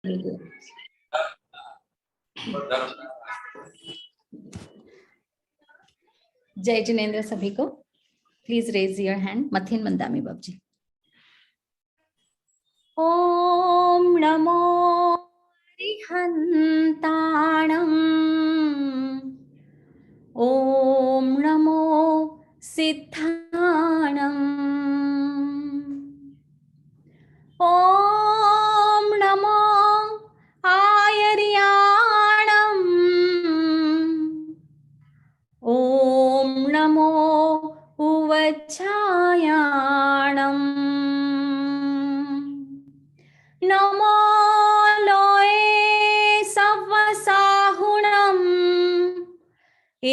जय जिनेन्द्र सभी को। Please raise your hand. मथिन मंदामी बाबू जी। ओम नमो हरिहंताणम्। ओम नमो सिद्धाणम्। ओम नमो आयर्याणम्। ओम नमो उवच्छायाणम्। नमो लोये सव्वसाहुणम्।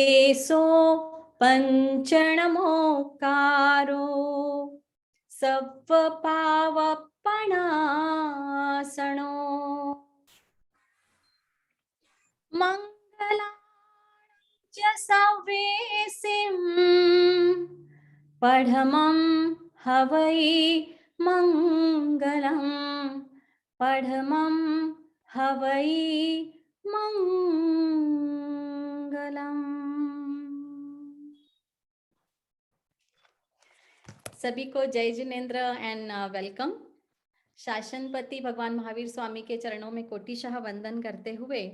एसो पंचणमोकारो सव्वपावपणासनो। मंगला च सव्येसिं पढमं हवै मंगलम्। पढमं हवै मंगलम्। सभी को जय जिनेन्द्र एंड वेलकम। शासनपति भगवान महावीर स्वामी के चरणों में कोटिशः वंदन करते हुए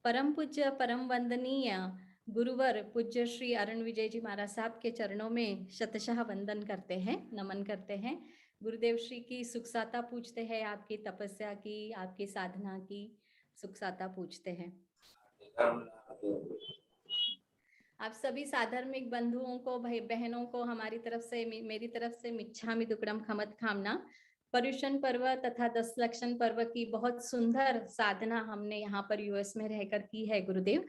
परम पूज्य परम वंदनीय गुरुवर पूज्य श्री अरुण विजय जी महाराज साहब के चरणों में शतशः वंदन करते हैं, नमन करते हैं। गुरुदेव श्री की सुखसाता पूछते हैं, आपकी तपस्या की, आपकी साधना की सुखसाता पूछते हैं। आप सभी साधर्मिक बंधुओं को, भाई बहनों को हमारी तरफ से, मेरी तरफ से मिच्छामि दुक्कडम खमत खामना। पर्युषण पर्व तथा 10 लक्षण पर्व की बहुत सुंदर साधना हमने यहाँ पर यूएस में रहकर की है गुरुदेव।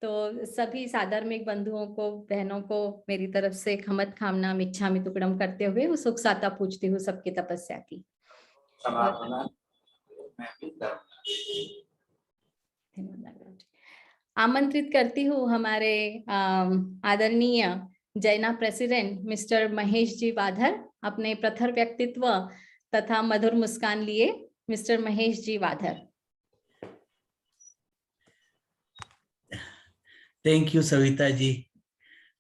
तो सभी साधर्मिक बंधुओं को, बहनों को मेरी तरफ से खमत खामना, मिच्छामि दुक्कडम करते हुए वो सुख साता पूछती हूँ सबकी तपस्या की। आमंत्रित करती हूँ हमारे आदरणीय जैना प्रेसिडेंट मिस्टर महेश जी वाधर, अपने प्रखर व्यक्तित्व तथा मधुर मुस्कान लिए Mister Mahesh ji Wadhar. Thank you, Savita ji.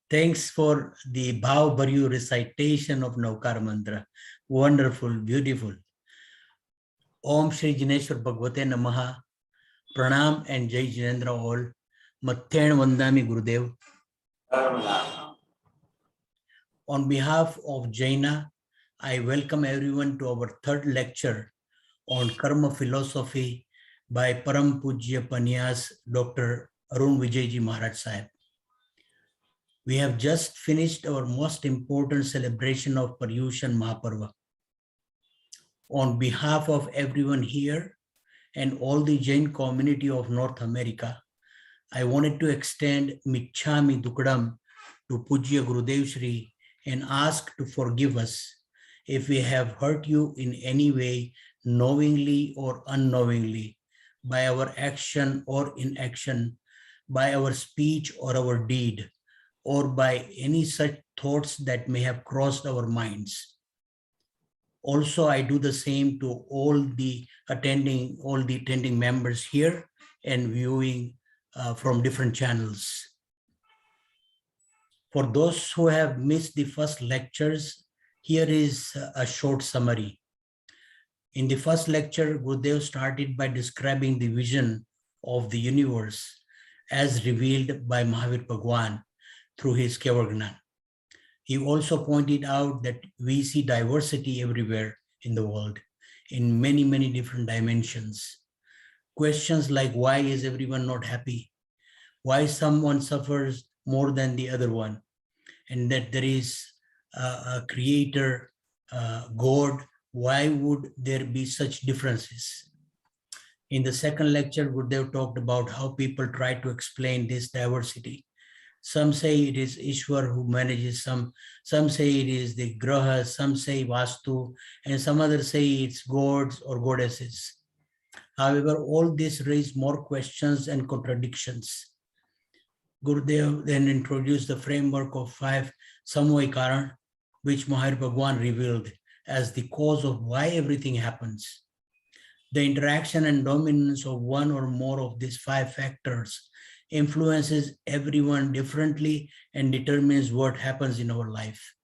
Thanks for the Bhav Bharyu recitation of Navkar Mantra. Wonderful, beautiful. Om Shri Jineshwar Bhagavate Namaha. Pranam and Jai Jinendra all. Mathen Vandami Gurudev. On behalf of Jaina, I welcome everyone to our third lecture on Karma Philosophy by Param Pujya Panyas Dr. Arun Vijayji Maharaj Sahib. We have just finished our most important celebration of Paryushan Mahaparva. On behalf of everyone here and all the Jain community of North America, I wanted to extend Michhami Dukkadam to Pujya Gurudev Shri and ask to forgive us if we have hurt you in any way, knowingly or unknowingly, by our action or inaction, by our speech or our deed, or by any such thoughts that may have crossed our minds. Also, I do the same to all the attending members here and viewing from different channels. For those who have missed the first lectures, here is a short summary. In the first lecture, Gurudev started by describing the vision of the universe as revealed by Mahavir Bhagwan through his Kevalgnan. He also pointed out that we see diversity everywhere in the world, in many, many different dimensions. Questions like why is everyone not happy? Why someone suffers more than the other one? And that there is a creator, God, why would there be such differences? In the second lecture, Gurudev talked about how people try to explain this diversity. Some say it is Ishwar who manages, some say it is the Grahas, some say Vastu, and some others say it's gods or goddesses. However, all this raised more questions and contradictions. Gurudev then introduced the framework of 5 Samvay Karan, which Mahavir Bhagwan revealed as the cause of why everything happens. The interaction and dominance of one or more of these 5 factors influences everyone differently and determines what happens in our life.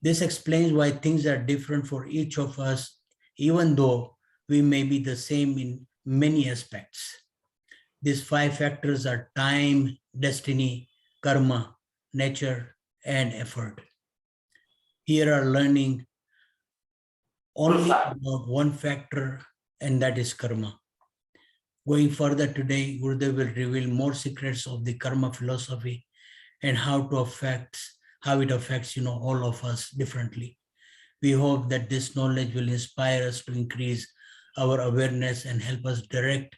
This explains why things are different for each of us, even though we may be the same in many aspects. These 5 factors are time, destiny, karma, nature, and effort. Here are learning only about one factor, and that is karma. Going further today, Gurudev will reveal more secrets of the karma philosophy and how it affects all of us differently. We hope that this knowledge will inspire us to increase our awareness and help us direct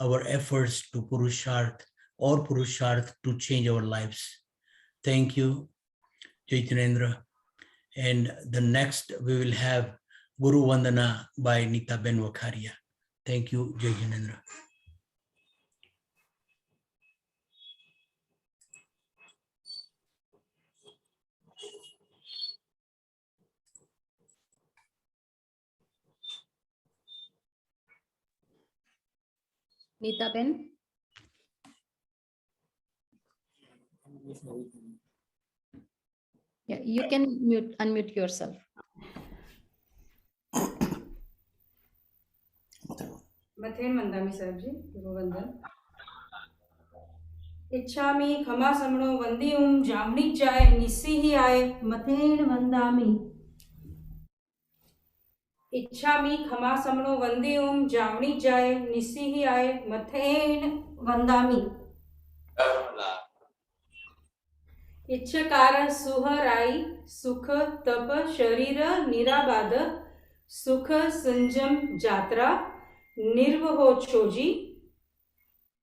our efforts to Purusharth to change our lives. Thank you, Jai. And the next we will have Guru Vandana by Nita Ben Wakharia. Thank you, Jai Jinendra. Nita Ben. Yeah, you can unmute yourself. मथेन वंदामी साहब जी, गोवंदन। इच्छामि खमा समणो वंदी जामनी जाए निसी ही आए मथेन वंदामी। इच्छामि खमा समणो वंदी जामनी जाए निसी ही आए मथेन वंदामी। इच्छकार सुहराई सुख तप शरीर निराबाद सुख संजम जात्रा निर्वहो छोजी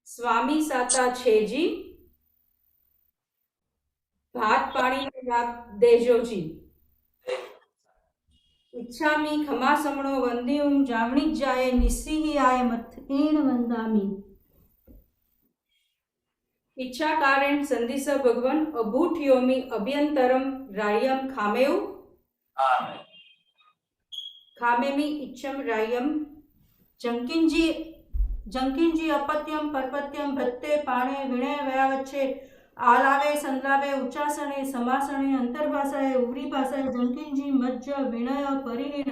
स्वामी साता छेजी भात पानी लाभ देजो जी। इच्छामि खमा समणो वंदी जामनी जाए निसी ही आए मथेन वंदामी। इच्छा कारण संदिस भगवन अभूत योमी अभ्यंतरम रायम खामेउ खामेमी इच्छम रायम जंकिंजी अपत्यम परपत्यम भत्ते पाणे विणय व्यावच्छे आलावे संलावे उच्चासने समासने अंतर्भाषाए उवरी भाषाए जंकिंजी मज्ज विणय परिणीन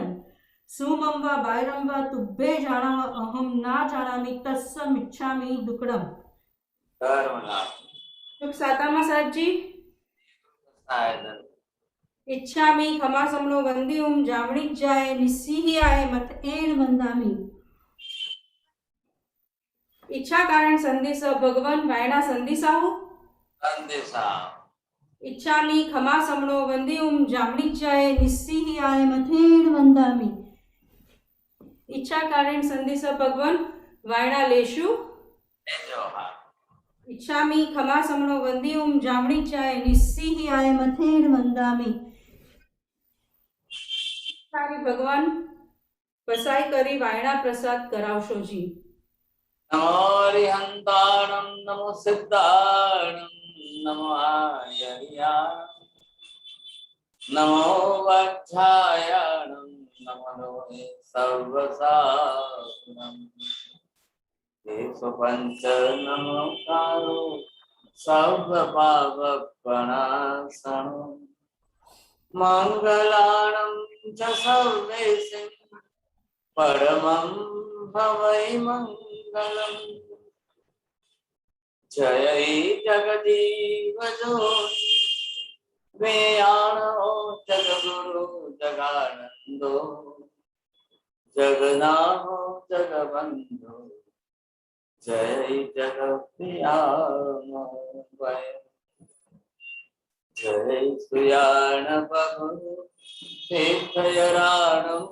सुमं वा बायरम वा तुभ्ये जाना अहम ना जानामि तस्सम इच्छामि दुक्कडम। सातामा साहब जी। इच्छामि खमा समणो वंदी जामणी जाए निसी ही आए मत एण वंदामी। इच्छा कारण संदेश भगवान वायना संदेशाहु संदेशा। इच्छामि खमा समणो वंदी जामणी जाए निसी ही आए मथेण वंदामी। इच्छा कारण संदेश भगवान वायना लेशु इच्छामि खमा समणो वंदी जामणी जाए निसी ही आए मथेण वंदामी। भगवान पसाई करी वायना प्रसाद करावशो जी। नमो हरिहंताणं नमो सिद्धाणं नमो आयर्याणं नमो वज्रायणं नमो सर्वसाधनं पंच नमोकारो सर्वपापप्रणाशनं मंगलानं च सर्वेषां परमं भवै मंगलम्। जय जगदीव ज्योति वेयाणो जगगुरु जगानंदो जगनाहो जगबंधो जय जगप्रियामय जय सुयाण प्रभु तीर्थयराणं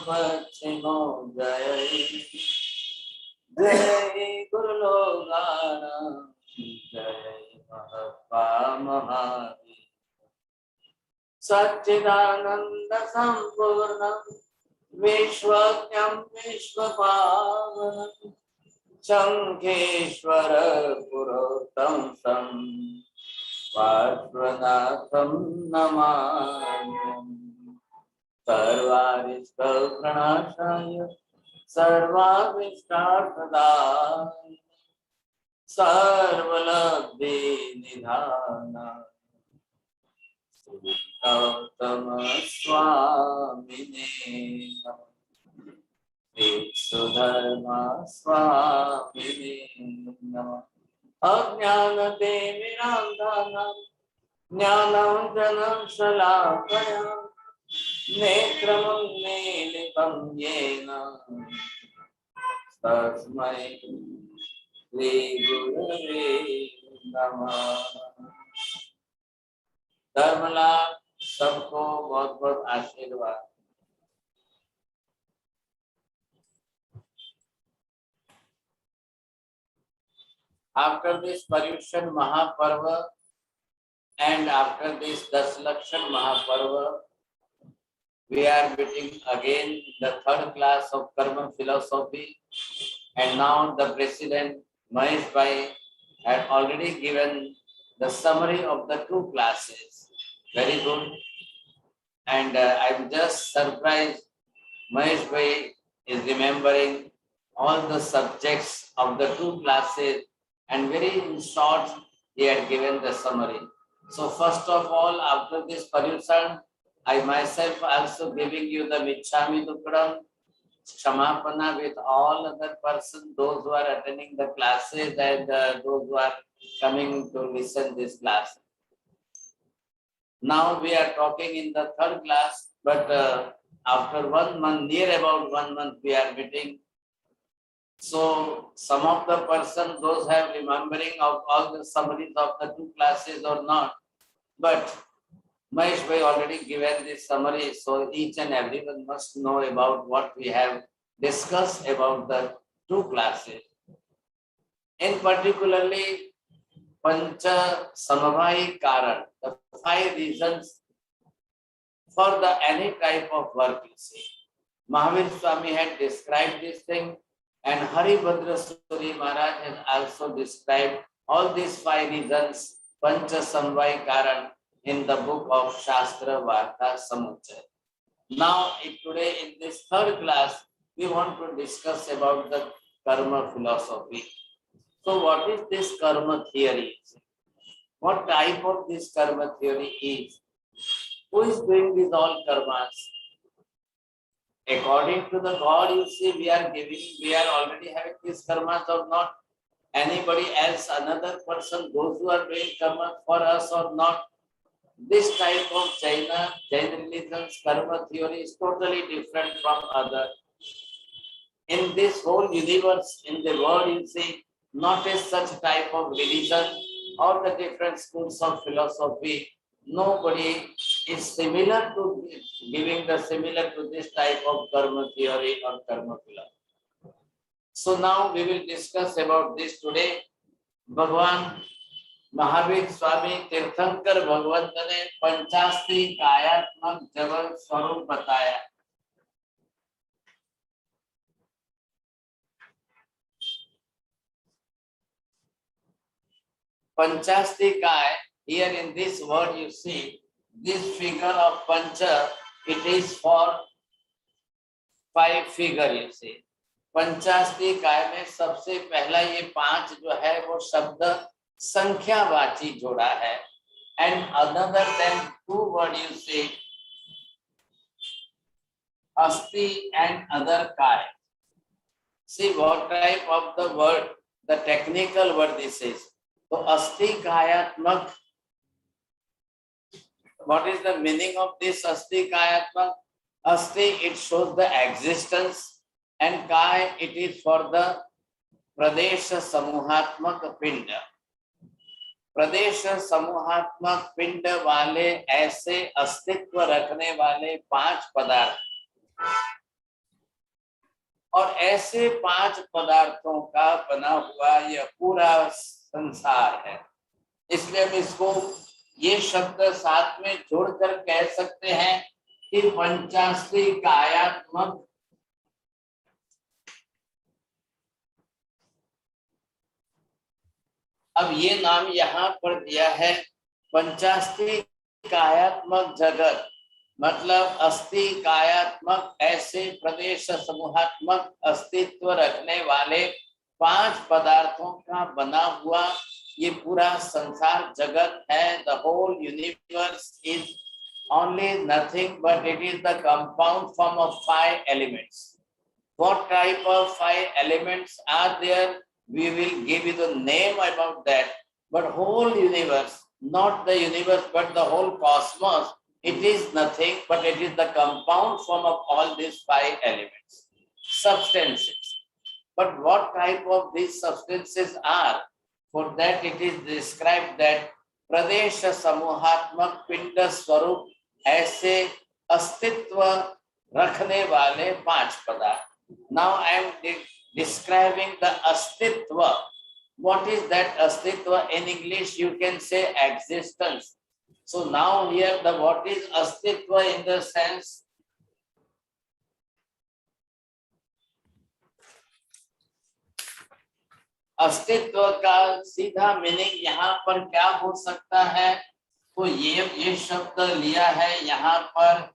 पश्चिमो जय जय गुरुलोगाना जय महात्मा महावीर सच्चिदानंद संपूर्ण विश्वज्ञं विश्वपावनं शंखेश्वर पुरोत्तम सं पार्श्वनाथं नमाम्यहम्। सर्वारिष्ट प्रणाशाय सर्वाभीष्टार्थदायिने सर्वलब्धि निधाना गौतम स्वामिने सुधर्मा स्वामिने नमः। अज्ञानतिमिरान्धनं ज्ञानाञ्जनं शलाकया नेत्रमुन्मीलितं येन तस्मै श्रीगुरवे नमः। धर्मलाभ सबको बहुत बहुत आशीर्वाद। After this Paryushan Mahaparva and after this Daslakshan Mahaparva, we are meeting again the third class of Karma Philosophy, and now the President Mahesh Bhai had already given the summary of the two classes. Very good. And I'm just surprised Mahesh Bhai is remembering all the subjects of the two classes, and very in short he had given the summary. So first of all, after this Paryushan, I myself also giving you the Michhami Dukram, Shamapana with all other persons, those who are attending the classes and those who are coming to listen this class. Now we are talking in the third class, but after 1 month, near about 1 month, we are meeting. So some of the persons, those have remembering of all the summaries of the two classes or not, but Mahesh Bhai already given this summary, so each and everyone must know about what we have discussed about the two classes. In particularly, Pancha Samavai Karan, the 5 reasons for the any type of work, you see. Mahavir Swami had described this thing, and Haribhadra Suri Maharaj has also described all these 5 reasons, Pancha Samavai Karan, in the book of Shastra Varta Samuchaya. Now, today in this third class, we want to discuss about the karma philosophy. So, what is this karma theory? What type of this karma theory is? Who is doing these all karmas? According to the God, you see, we are already having these karmas or not? Anybody else, another person, those who are doing karma for us or not? This type of Jain religion's karma theory is totally different from other. In this whole universe, in the world, you see, not a such type of religion or the different schools of philosophy. Nobody is similar to giving the similar to this type of karma theory or karma philosophy. So now we will discuss about this today. Bhagwan Mahavir Swami तीर्थंकर भगवंत ने 85 कायात्मक जगत स्वरूप बताया। Panchasti Kaya, here in this word you see, this figure of Pancha, it is for 5 figure you see. Panchasti Kaya में सबसे पहला ये 5 जो है वो शब्द संख्यावाची जोड़ा है, and other than 2 word you say asti and other kaya. See what type of the word, the technical word this is. So asti kayatmak, what is the meaning of this asti kayatmak? Asti, it shows the existence, and kaya, it is for the pradesha samuhatmak pinda. प्रदेश समूहात्मक पिंड वाले ऐसे अस्तित्व रखने वाले 5 पदार्थ, और ऐसे 5 पदार्थों का बना हुआ यह पूरा संसार है। इसलिए हम इसको ये शब्द साथ में जोड़कर कह सकते हैं कि पंचास्त्री कायात्मक अब ये नाम यहाँ पर दिया है पंचास्त्री कायात्मक जगत, मतलब अस्थि कायात्मक ऐसे प्रदेश समूहात्मक अस्तित्व रखने वाले 5 पदार्थों का बना हुआ ये पूरा संसार जगत है. The whole universe is only nothing but it is the compound form of 5 elements. What type of 5 elements are there? We will give you the name about that. But whole universe, not the universe, but the whole cosmos, it is nothing, but it is the compound form of all these 5 elements, substances. But what type of these substances are? For that it is described that प्रदेश समूहात्मक पिंड स्वरूप ऐसे अस्तित्व रखने वाले 5 पदार्थ. Now I am describing the astitva. What is that astitva? In English you can say existence. So now here the what is astitva in the sense अस्तित्व का सीधा मीनिंग यहाँ पर क्या हो सकता है? तो ये शब्द लिया है यहाँ पर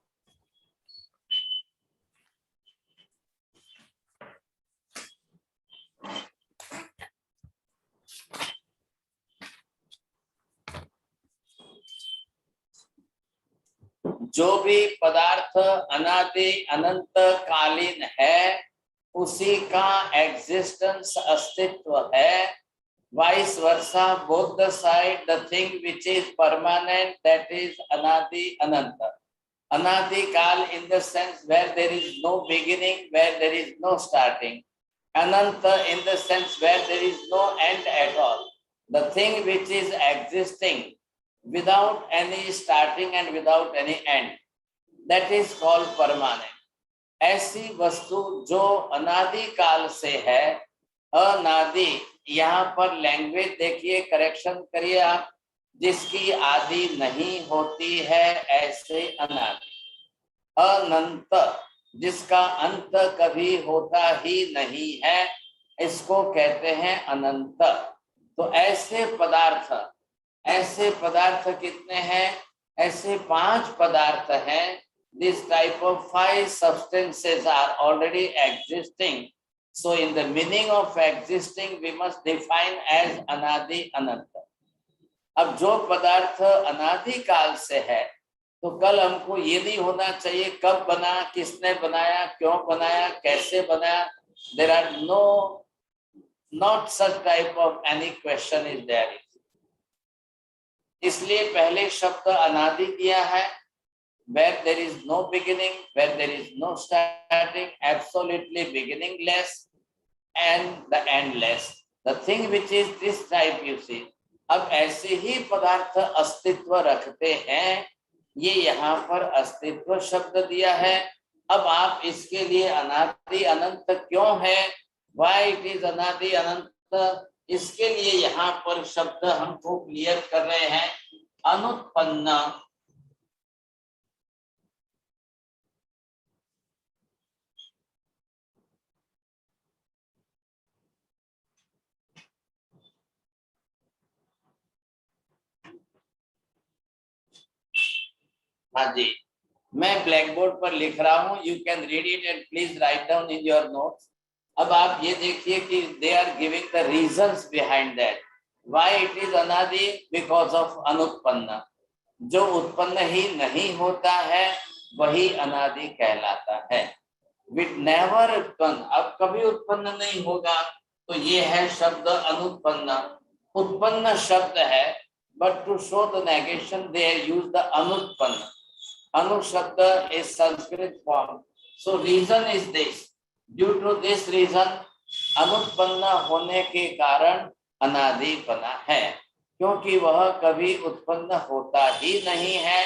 जो भी पदार्थ अनादि अनंत कालीन है उसी का एग्जिस्टेंस अस्तित्व है. Vice versa both the side the thing which is permanent that is अनादि अनंत. अनादि काल in the sense where there is no beginning, where there is no starting. अनंत in the sense where there is no end at all. The thing which is existing without any starting and without any end, that is called permanent. ऐसी वस्तु जो अनादि काल से है, अनादि, यहाँ पर लैंग्वेज देखिए, करेक्शन करिए आप, जिसकी आदि नहीं होती है ऐसे अनादि. अनंत, जिसका अंत कभी होता ही नहीं है, इसको कहते हैं अनंत. तो ऐसे पदार्थ कितने हैं? ऐसे 5 पदार्थ हैं. This type of 5 substances are already existing. So in the meaning of existing we must define as अनादि अनंत. अब जो पदार्थ अनादि काल से है, तो कल हमको ये नहीं होना चाहिए कब बना, किसने बनाया, क्यों बनाया, कैसे बनाया. There are not such type of any question is there. इसलिए पहले शब्द अनादि दिया है. Where there is no beginning, where there is no starting, absolutely beginningless and the endless. The thing which is this type you see. अब ऐसे ही पदार्थ अस्तित्व रखते हैं. ये यहाँ पर अस्तित्व शब्द दिया है. अब आप इसके लिए अनादि अनंत क्यों है, why it is अनादि अनंत, इसके लिए यहाँ पर शब्द हमको क्लियर कर रहे हैं. अनुत्पन्न, हाँ जी, मैं ब्लैक बोर्ड पर लिख रहा हूँ. You can read it and please write down in your notes. अब आप ये देखिए कि they are giving the reasons behind that. Why it is अनादि? बिकॉज ऑफ अनुत्पन्न. जो उत्पन्न ही नहीं होता है वही अनादि कहलाता है. विद नेवर उत्पन्न, अब कभी उत्पन्न नहीं होगा, तो ये है शब्द अनुत्पन्न. उत्पन्न शब्द है, but to show the negation they use the anutpanna. Anu shabda is Sanskrit form. So reason is this. Due to this reason, अनुत्पन्न होने के कारण अनादि बना है, क्योंकि वह कभी उत्पन्न होता ही नहीं है,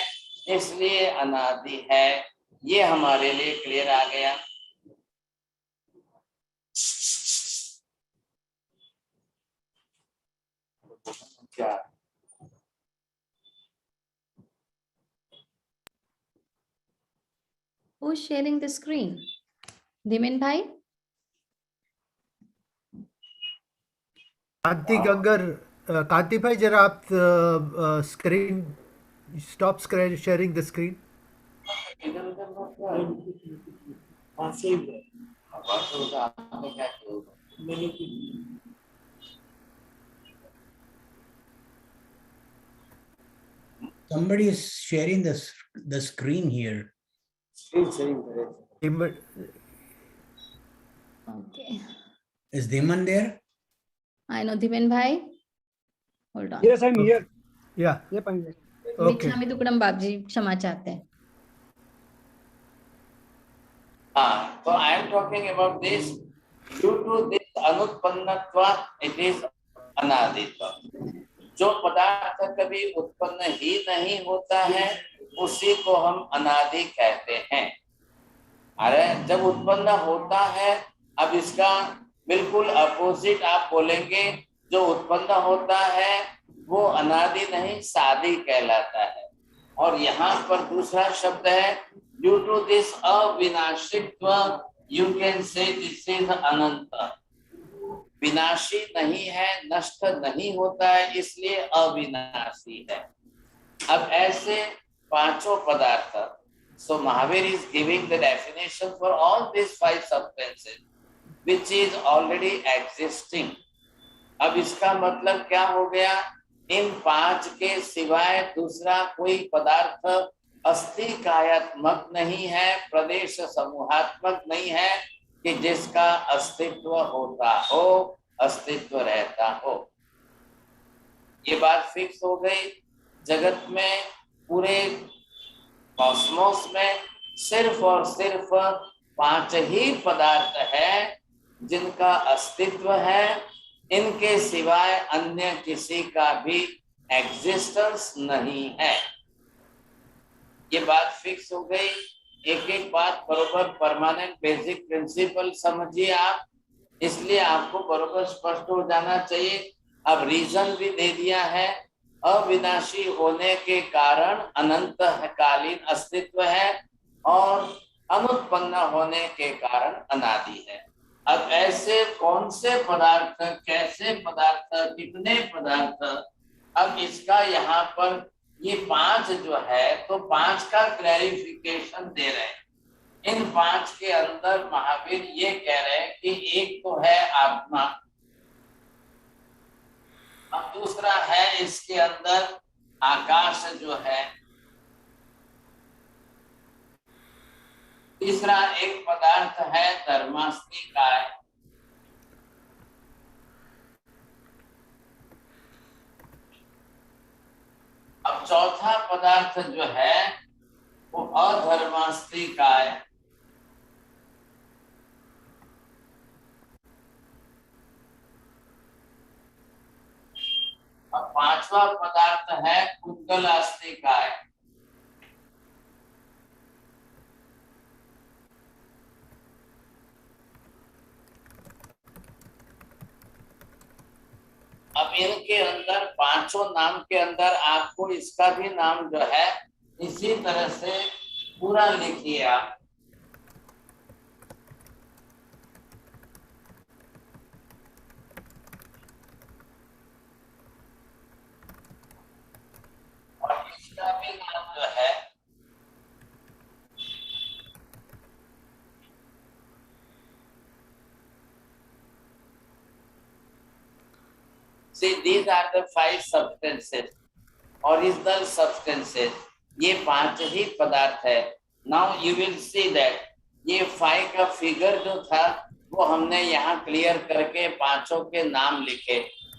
इसलिए अनादि है. ये हमारे लिए क्लियर आ गया. क्या Who's sharing the screen? Dhimen bhai? Kartik, अगर कार्तिक भाई जरा आप screen stop sharing the screen. आपने क्या किया? Somebody is sharing the screen here. Okay. Is Dhiman there? I know Dhimen bhai. Hold on. Yes, I'm here. Yeah. Yep, I'm here. Okay. मिच्छामि दुक्कडम बाबजी क्षमा चाहते हैं. So I am talking about this. Due to this anutpannatva, it is anaditva. जो पदार्थ कभी उत्पन्न ही नहीं होता है उसी को हम अनादि कहते हैं. अरे जब उत्पन्न होता है, अब इसका बिल्कुल अपोजिट आप बोलेंगे, जो उत्पन्न होता है वो अनादि नहीं सादि कहलाता है. और यहाँ पर दूसरा शब्द है, ड्यू टू दिस अविनाशित्व you can say this is अनंत. विनाशी नहीं है, नष्ट नहीं होता है, इसलिए अविनाशी है. अब ऐसे पांचों पदार्थ, so Mahavir is giving the definition for all these 5 substances which is already existing. अब इसका मतलब क्या हो गया? इन 5 के सिवाय दूसरा कोई पदार्थ अस्थि कायात्मक नहीं है, प्रदेश समूहात्मक नहीं है कि जिसका अस्तित्व होता हो, अस्तित्व रहता हो. ये बात फिक्स हो गई. जगत में, पूरे कॉस्मोस में सिर्फ और सिर्फ 5 ही पदार्थ है जिनका अस्तित्व है. इनके सिवाय अन्य किसी का भी एग्जिस्टेंस नहीं है. ये बात फिक्स हो गई. एक एक बात बरोबर परमानेंट बेसिक प्रिंसिपल समझिए आप, इसलिए आपको बरोबर स्पष्ट हो जाना चाहिए. अब रीजन भी दे दिया है, अविनाशी होने के कारण अनंत कालीन अस्तित्व है और अनुत्पन्न होने के कारण अनादि है. अब ऐसे कौन से पदार्थ, कैसे पदार्थ, कितने पदार्थ, अब इसका यहाँ पर ये 5 जो है तो 5 का क्लैरिफिकेशन दे रहे हैं. इन 5 के अंदर महावीर ये कह रहे हैं कि एक तो है आत्मा, अब दूसरा है इसके अंदर आकाश जो है, तीसरा एक पदार्थ है धर्मास्तिकाय, अब चौथा पदार्थ जो है वो अधर्मास्तिकाय, अब 5वां पदार्थ है उद्गलास्तिकाय. अब इनके अंदर 5 नाम के अंदर आपको इसका भी नाम जो है इसी तरह से पूरा लिखिए आप. और इसका भी नाम जो है See, these are the 5 substances, original substances. ये 5 ही पदार्थ है. Now you will see that ये 5 का फिगर जो था वो हमने यहाँ क्लियर करके 5 के नाम लिखे,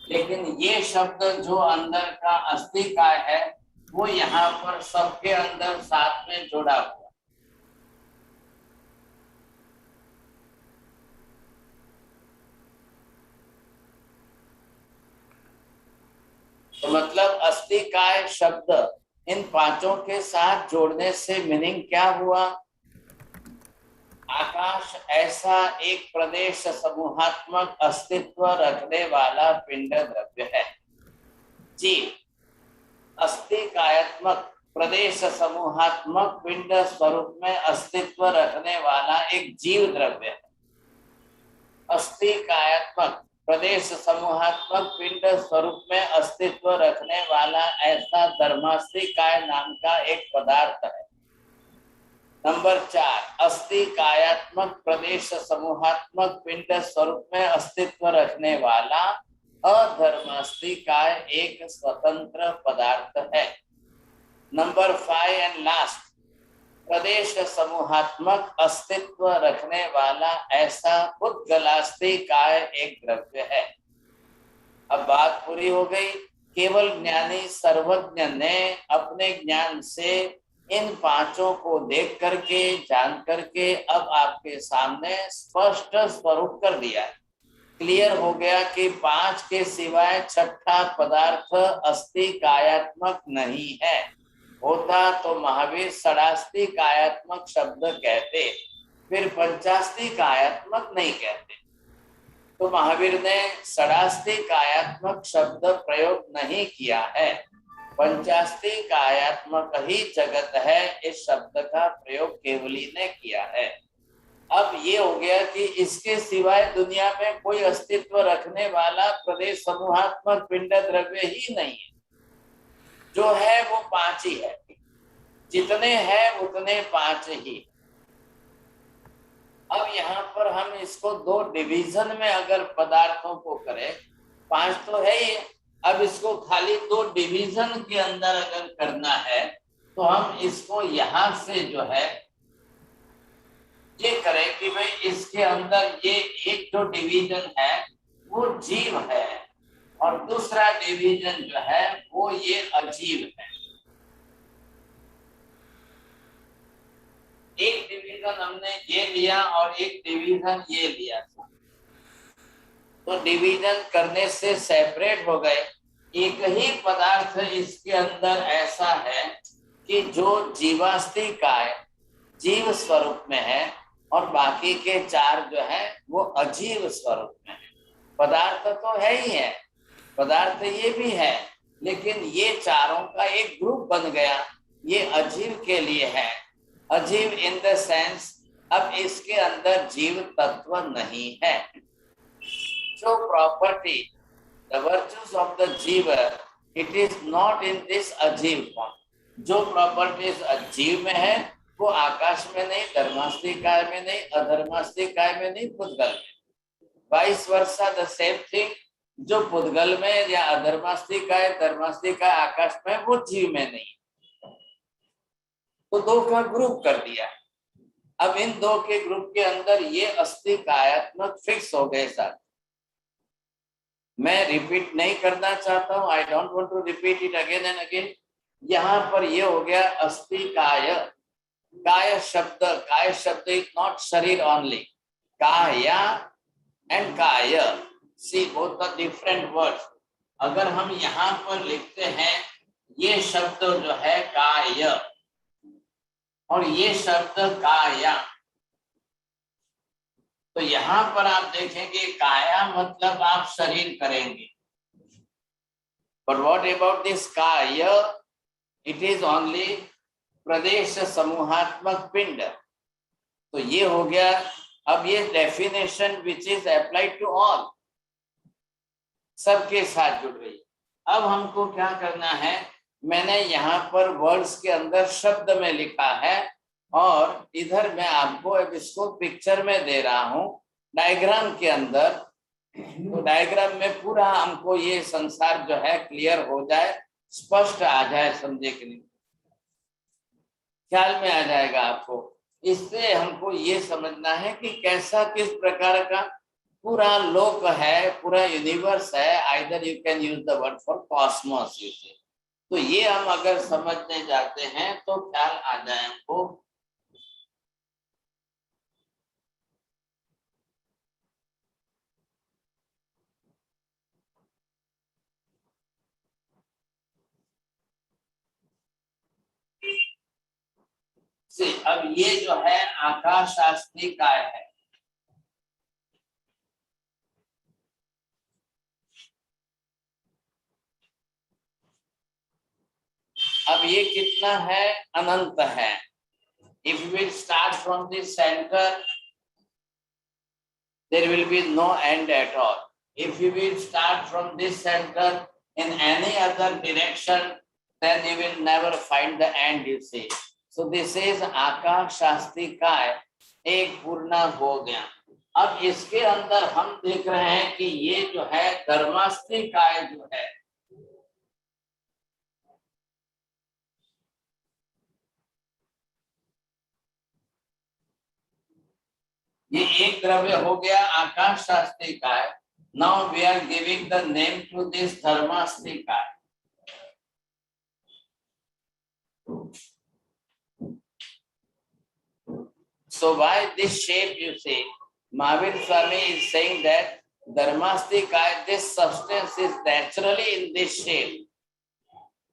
लेकिन ये शब्द जो अंदर का अस्तिकाय है वो यहाँ पर सबके अंदर साथ में जोड़ा हुआ. तो मतलब अस्तिकाय शब्द इन 5 के साथ जोड़ने से मीनिंग क्या हुआ? आकाश ऐसा एक प्रदेश समूहात्मक अस्तित्व रखने वाला पिंड द्रव्य है. जीव अस्तिकायात्मक प्रदेश समूहात्मक पिंड स्वरूप में अस्तित्व रखने वाला एक जीव द्रव्य है. अस्तिकायात्मक प्रदेश समूहात्मक पिंड स्वरूप में अस्तित्व रखने वाला ऐसा धर्मास्तिकाय नाम का एक पदार्थ है. नंबर 4, अस्थि कायात्मक प्रदेश समूहात्मक पिंड स्वरूप में अस्तित्व रखने वाला अधर्मास्थि काय एक स्वतंत्र पदार्थ है। नंबर 5 एंड लास्ट, प्रदेश समूहात्मक अस्तित्व रखने वाला ऐसा पुद्गलास्थि काय एक द्रव्य है। अब बात पूरी हो गई। केवल ज्ञानी सर्वज्ञ ने अपने ज्ञान से इन पांचों को देख करके, जान करके अब आपके सामने स्पष्ट स्वरूप कर दिया। क्लियर हो गया कि पांच के सिवाय छठा पदार्थ अस्थि कायात्मक नहीं है। होता तो महावीर षडास्थि कायात्मक शब्द कहते, फिर पंचास्थि कायात्मक नहीं कहते। तो महावीर ने षडास्थि कायात्मक शब्द प्रयोग नहीं किया है, पंचास्थि कायात्मक ही जगत है, इस शब्द का प्रयोग केवली ने किया है। अब ये हो गया कि इसके सिवाय दुनिया में कोई अस्तित्व रखने वाला प्रदेश समूहात्मक पिंड द्रव्य ही नहीं है। जो है वो पांच ही है, जितने हैं उतने पांच ही। अब यहाँ पर हम इसको दो डिवीजन में अगर पदार्थों को करें, पांच तो है ही, अब इसको खाली दो डिवीजन के अंदर अगर करना है तो हम इसको यहाँ से जो है ये करें कि भाई इसके अंदर ये एक जो डिवीजन है वो जीव है और दूसरा डिवीजन जो है वो ये अजीव है। एक डिवीजन हमने ये लिया और एक डिवीजन ये लिया था, तो डिवीजन करने से सेपरेट हो गए। एक ही पदार्थ इसके अंदर ऐसा है कि जो जीवास्थि काय जीव स्वरूप में है और बाकी के चार जो है वो अजीव स्वरूप में है। पदार्थ तो है ही है, पदार्थ ये भी है, लेकिन ये चारों का एक ग्रुप बन गया, ये अजीव के लिए है। अजीव इन द सेंस अब इसके अंदर जीव तत्व नहीं है। जो property, the virtues of the जीव, it is not in this अजीव फॉर्म। जो प्रॉपर्टीज अजीव में है वो आकाश में नहीं, धर्मास्थि काय में नहीं, अधर्मास्थि काय में नहीं, पुद्गल में। Vice versa the same thing, जो पुद्गल में या अधर्मास्थि काय, धर्मास्थि काय आकाश में, वो जीव में नहीं। तो दो का ग्रुप कर दिया। अब इन दो के ग्रुप के अंदर ये अस्थि कायात्मक फिक्स हो गए साथ। मैं रिपीट नहीं करना चाहता हूं, I don't want to repeat it again and again. यहाँ पर ये हो गया अस्थि काय। काय शब्द इज नॉट शरीर ओनली, काया एंड काय, see both the different words. अगर हम यहाँ पर लिखते हैं ये शब्द जो है काय और ये शब्द काया, तो यहां पर आप देखेंगे काया मतलब आप शरीर करेंगे, बट व्हाट अबाउट दिस काय, इट इज ओनली प्रदेश समूहात्मक पिंड। तो ये हो गया। अब ये definition which is applied to all, सबके साथ जुड़ रही। अब हमको क्या करना है, मैंने यहाँ पर वर्ड्स के अंदर शब्द में लिखा है और इधर मैं आपको अब इसको पिक्चर में दे रहा हूँ डायग्राम के अंदर। तो डायग्राम में पूरा हमको ये संसार जो है क्लियर हो जाए, स्पष्ट आ जाए, समझे कि नहीं, ख्याल में आ जाएगा आपको। इससे हमको ये समझना है कि कैसा किस प्रकार का पूरा लोक है, पूरा यूनिवर्स है। Either you can use the word for Cosmos you से। तो ये हम अगर समझने जाते हैं तो ख्याल आ जाए हमको। अब ये जो है आकाशास्थि काय है। अब ये कितना है, अनंत है। If we will start from this center, there will be no end at all. If you will start from this center in any other direction, then you will never find the end, you see. So this is आकाश शास्त्री काय एक पूर्णा हो गया। अब इसके अंदर हम देख रहे हैं कि ये जो है धर्मास्त्री काय जो है, ये एक द्रव्य हो गया आकाश शास्त्री काय। Now we are giving the name to this धर्मास्त्री काय। So why this shape, you see, Mahavir Swami is saying that Dharmastika, this substance is naturally in this shape,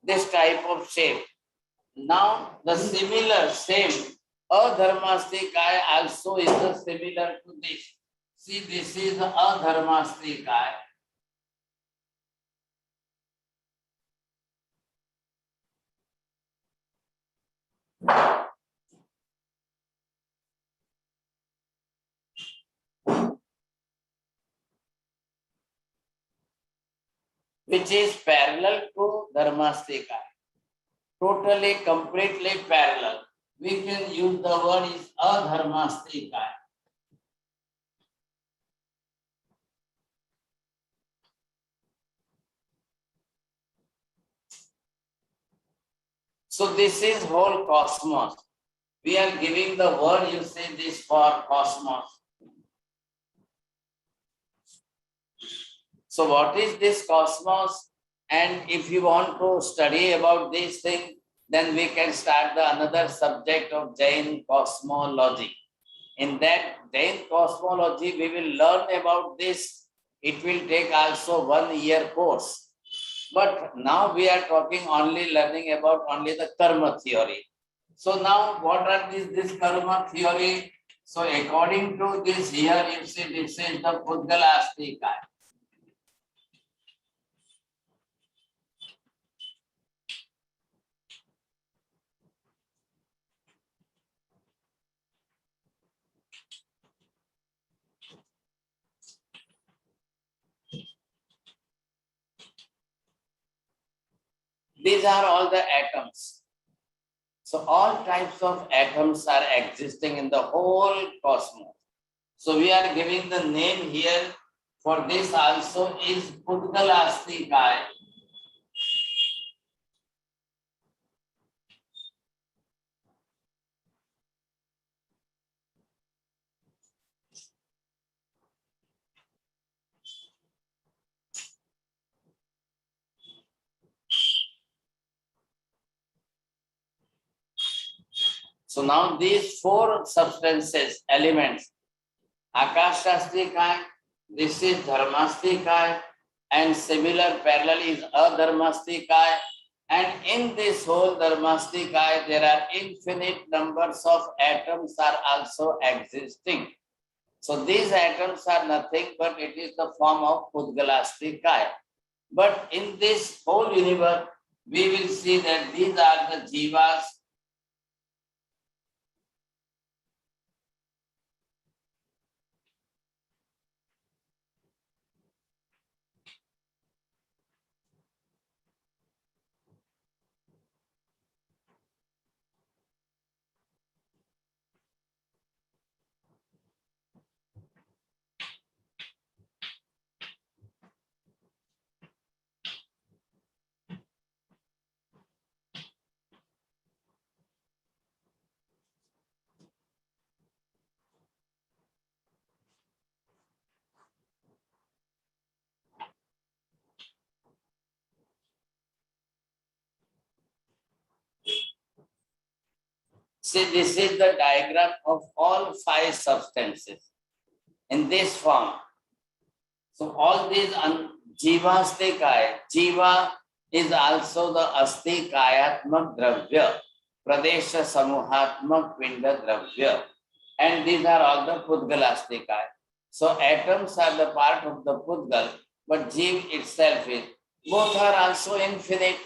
this type of shape. Now the similar same Adharmastika also is the similar to this. See, this is Adharmastika. Which is parallel to Dharmastika. Totally, completely parallel. We can use the word is Adharmastika. So this is whole cosmos. We are giving the word, you say this for cosmos. So what is this cosmos? And if you want to study about this thing, then we can start another subject of Jain cosmology. In that Jain cosmology, we will learn about this. It will take also 1 year course. But now we are talking only learning about only the karma theory. So now what are this karma theory? So according to this here, you see this is the Pudgalastika. These are all the atoms. So all types of atoms are existing in the whole cosmos. So we are giving the name here for this also is Pudgalastika. So now these 4 substances, elements, Akashastika, this is Dharmastika, and similar parallel is Adharmastika. And in this whole Dharmastika, there are infinite numbers of atoms are also existing. So these atoms are nothing but it is the form of Pudgalastika. But in this whole universe, we will see that these are the jivas. See, this is the diagram of all 5 substances in this form. So all these jivastikaya, jiva is also the astikayatmak dravya, pradesha samuhatmak pinda dravya, and these are all the pudgalastikaya. So atoms are the part of the pudgal, but jiv itself is, both are also infinite.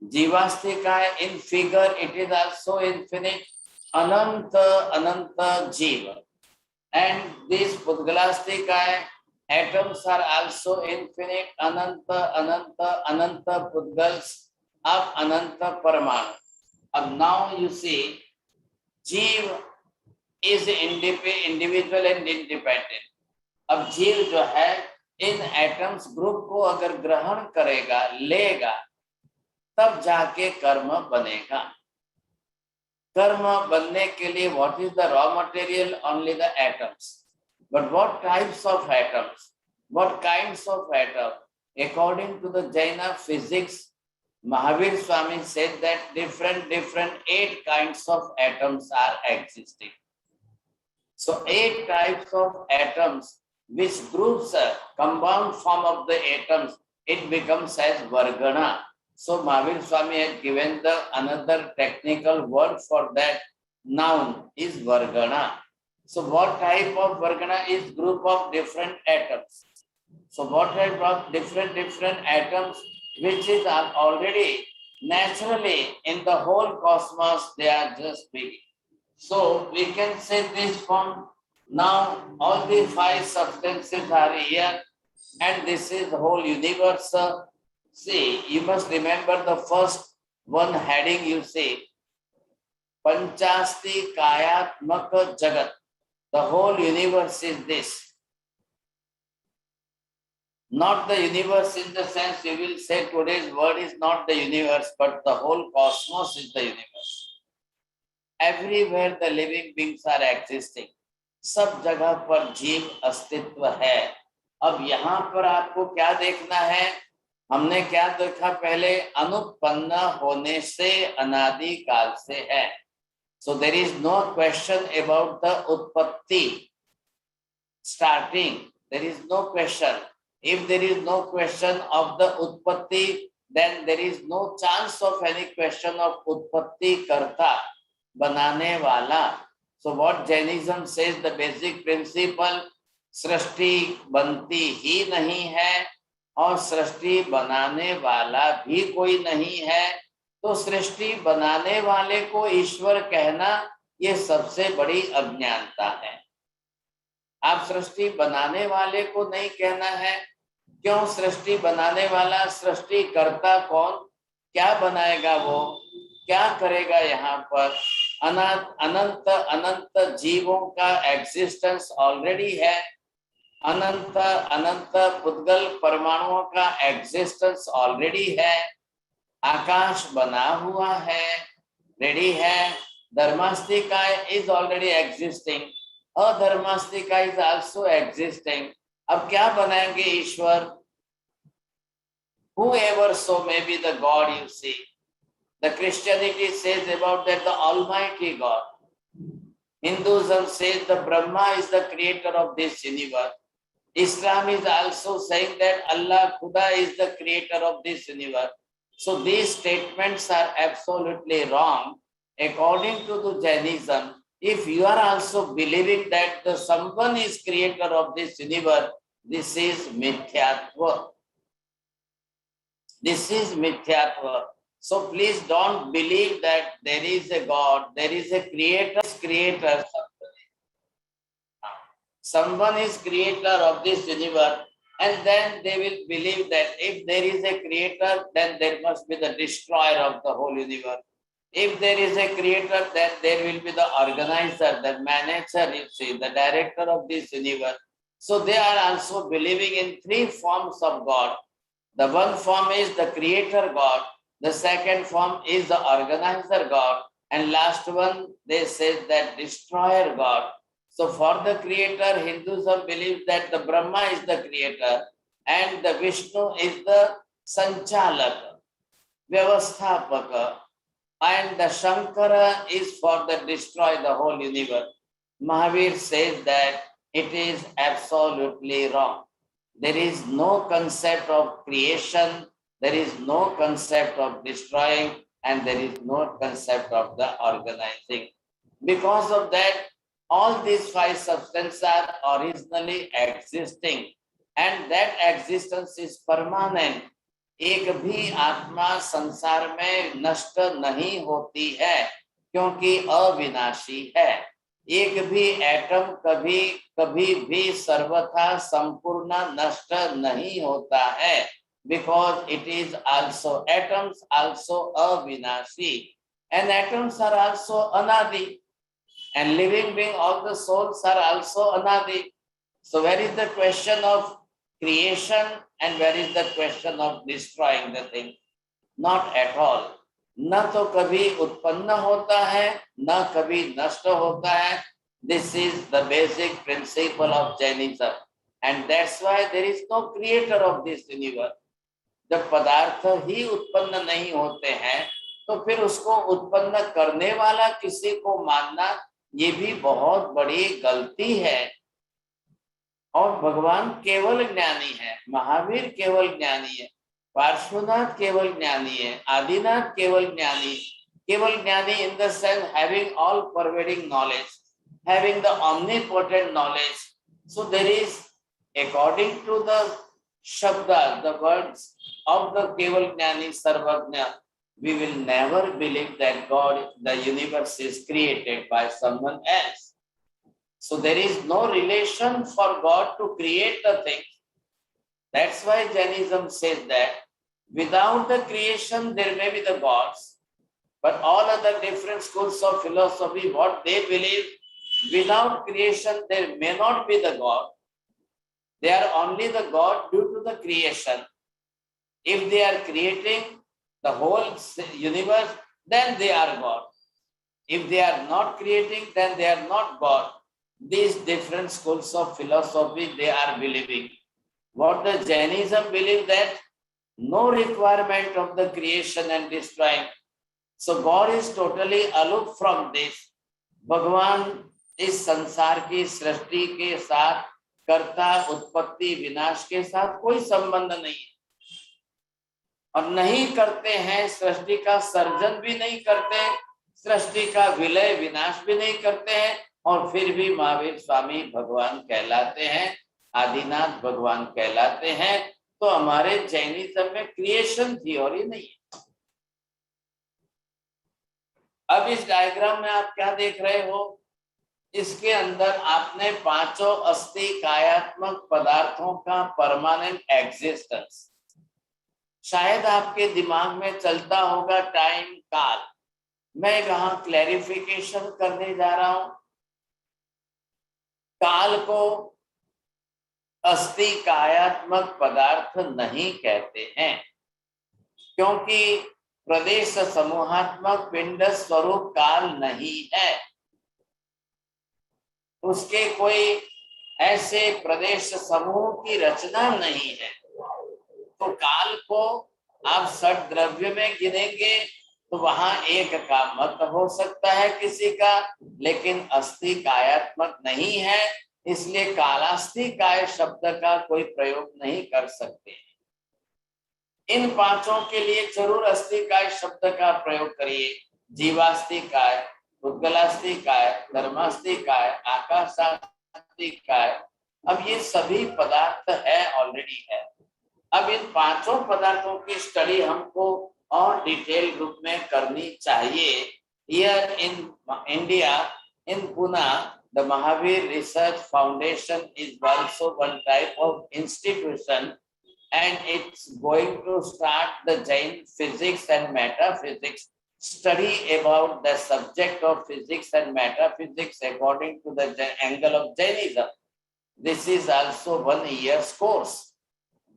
Jivastika in figure, it is also infinite. Ananta, Ananta Jiva. And these Pudgalastika atoms are also infinite. Ananta, Ananta, Ananta Pudgals of Ananta Paramanu. And now you see, जीव is individual and independent. अब जीव जो है इन atoms group को अगर ग्रहण करेगा, लेगा, तब जाके कर्म बनेगा. कर्म बनने के लिए what is the raw material? Only the atoms. But what types of atoms? What kinds of atoms? According to the Jaina physics, Mahavir Swami said that different 8 kinds of atoms are existing. So 8 types of atoms, which groups a compound form of the atoms, it becomes as Vargana. So Mahavir Swami has given the another technical word for that noun is Vargana. So what type of Vargana is group of different atoms? So what type of different atoms which is already naturally in the whole cosmos, they are just big. So we can say this from now all the 5 substances are here and this is the whole universe. See, you must remember the first one heading you say, Panchasti Kayatmaka Jagat. The whole universe is this. Not the universe in the sense you will say today's word is not the universe, but the whole cosmos is the universe. Everywhere the living beings are existing. सब जगह पर जीव अस्तित्व है. अब यहाँ पर आपको क्या देखना है? हमने क्या देखा पहले? अनुत्पन्न होने से अनादि काल से है. So there is no question about the उत्पत्ति starting. There is no question. If there is no question of the utpatti, then there is no chance of any question of utpatti karta, banane wala. So what Jainism says, the basic principle, सृष्टि बनती ही नहीं है और सृष्टि बनाने वाला भी कोई नहीं है. तो सृष्टि बनाने वाले को ईश्वर कहना ये सबसे बड़ी अज्ञानता है. आप सृष्टि बनाने वाले को नहीं कहना है. क्यों? सृष्टि बनाने वाला, सृष्टि करता कौन? क्या बनाएगा वो? क्या करेगा? यहाँ पर अनंत अनंत जीवों का एग्जिस्टेंस ऑलरेडी है. अनंत अनंत पुद्गल परमाणुओं का एग्जिस्टेंस ऑलरेडी है. आकाश बना हुआ है, रेडी है. धर्मास्तिका इज ऑलरेडी एग्जिस्टिंग. अधर्मास्तिका इज आल्सो एग्जिस्टिंग. अब क्या बनाएंगे ईश्वर? Whoever so may be the God you see. The Christianity says about that the Almighty God. Hinduism says the Brahma is the creator of this universe. Islam is also saying that Allah Khuda is the creator of this universe. So these statements are absolutely wrong. According to the Jainism, if you are also believing that the someone is creator of this universe, this is mithyatva. This is mithyatva. So please don't believe that there is a God, there is a creator. Someone is creator of this universe, and then they will believe that if there is a creator, then there must be the destroyer of the whole universe. If there is a creator, then there will be the organizer, the manager, you see, the director of this universe. So they are also believing in 3 forms of God. The one form is the creator God, the second form is the organizer God, and last one they say that destroyer God. So for the creator, Hinduism believes that the Brahma is the creator and the Vishnu is the Sanchalaka, Vyavasthapaka, and the Shankara is for the destroy the whole universe. Mahavir says that it is absolutely wrong. There is no concept of creation, there is no concept of destroying, and there is no concept of the organizing. Because of that, all these 5 substances are originally existing, and that existence is permanent. एक भी आत्मा संसार में नष्ट नहीं होती है क्योंकि अविनाशी है. एक भी एटम कभी भी सर्वथा संपूर्ण नष्ट नहीं होता है, because it is also atoms also अविनाशी. and atoms are also anadi, and living being, all the souls are also anadi. So where is the question of creation and where is the question of destroying the thing? Not at all. न तो कभी उत्पन्न होता है, न कभी नष्ट होता है. This is the basic principle of Jainism, and that's why there is no creator of this universe. जब पदार्थ ही उत्पन्न नहीं होते हैं तो फिर उसको उत्पन्न करने वाला किसी को मानना ये भी बहुत बड़ी गलती है. और भगवान केवल ज्ञानी है, महावीर केवल ज्ञानी है, पार्श्वनाथ केवल ज्ञानी है, आदिनाथ केवल ज्ञानी in the sense having all pervading knowledge, having the omnipotent knowledge. So there is, according to the Shabda, the words of the Keval Jnani Sarvajna, we will never believe that God, the universe is created by someone else. So there is no relation for God to create the thing. That's why Jainism says that without the creation there may be the gods, but all other different schools of philosophy, what they believe, without creation there may not be the God. They are only the God due to the creation. If they are creating the whole universe, then they are God. If they are not creating, then they are not God. These different schools of philosophy, they are believing. What the Jainism believe, that no requirement of the creation and destroying. So God is totally aloof from this. भगवान इस संसार की सृष्टि के साथ, कर्ता, उत्पत्ति, विनाश के साथ कोई संबंध नहीं है और नहीं करते हैं. सृष्टि का सर्जन भी नहीं करते, सृष्टि का विलय विनाश भी नहीं करते हैं, और फिर भी महावीर स्वामी भगवान कहलाते हैं, आदिनाथ भगवान कहलाते हैं. तो हमारे जैनिज्म में क्रिएशन थ्योरी नहीं है. अब इस डायग्राम में आप क्या देख रहे हो, इसके अंदर आपने पांचों अस्थि कायात्मक पदार्थों का परमानेंट एग्जिस्टेंस, शायद आपके दिमाग में चलता होगा टाइम, काल. मैं यहाँ क्लैरिफिकेशन करने जा रहा हूं. काल को अस्थि कायात्मक पदार्थ नहीं कहते हैं, क्योंकि प्रदेश समूहात्मक पिंड स्वरूप काल नहीं है. उसके कोई ऐसे प्रदेश समूह की रचना नहीं है. तो काल को आप षट द्रव्य में गिनेंगे तो वहां एक का मत हो सकता है किसी का, लेकिन अस्थि कायात्मक नहीं है, इसलिए कालास्थि काय शब्द का कोई प्रयोग नहीं कर सकते. इन पांचों के लिए जरूर अस्थि काय शब्द का प्रयोग करिए. जीवास्थि काय, उद्गलास्थि काय, धर्मास्थि काय, आकाशास्थि काय. अब ये सभी पदार्थ है, ऑलरेडी है. अब इन पांचों पदार्थों की स्टडी हमको और डिटेल रूप में करनी चाहिए. Here in India, in Pune, the Mahavir Research Foundation is also one type of institution, and it's going to start the Jain physics and metaphysics study about the subject of physics and metaphysics according to the angle of Jainism. This is also 1 year's course.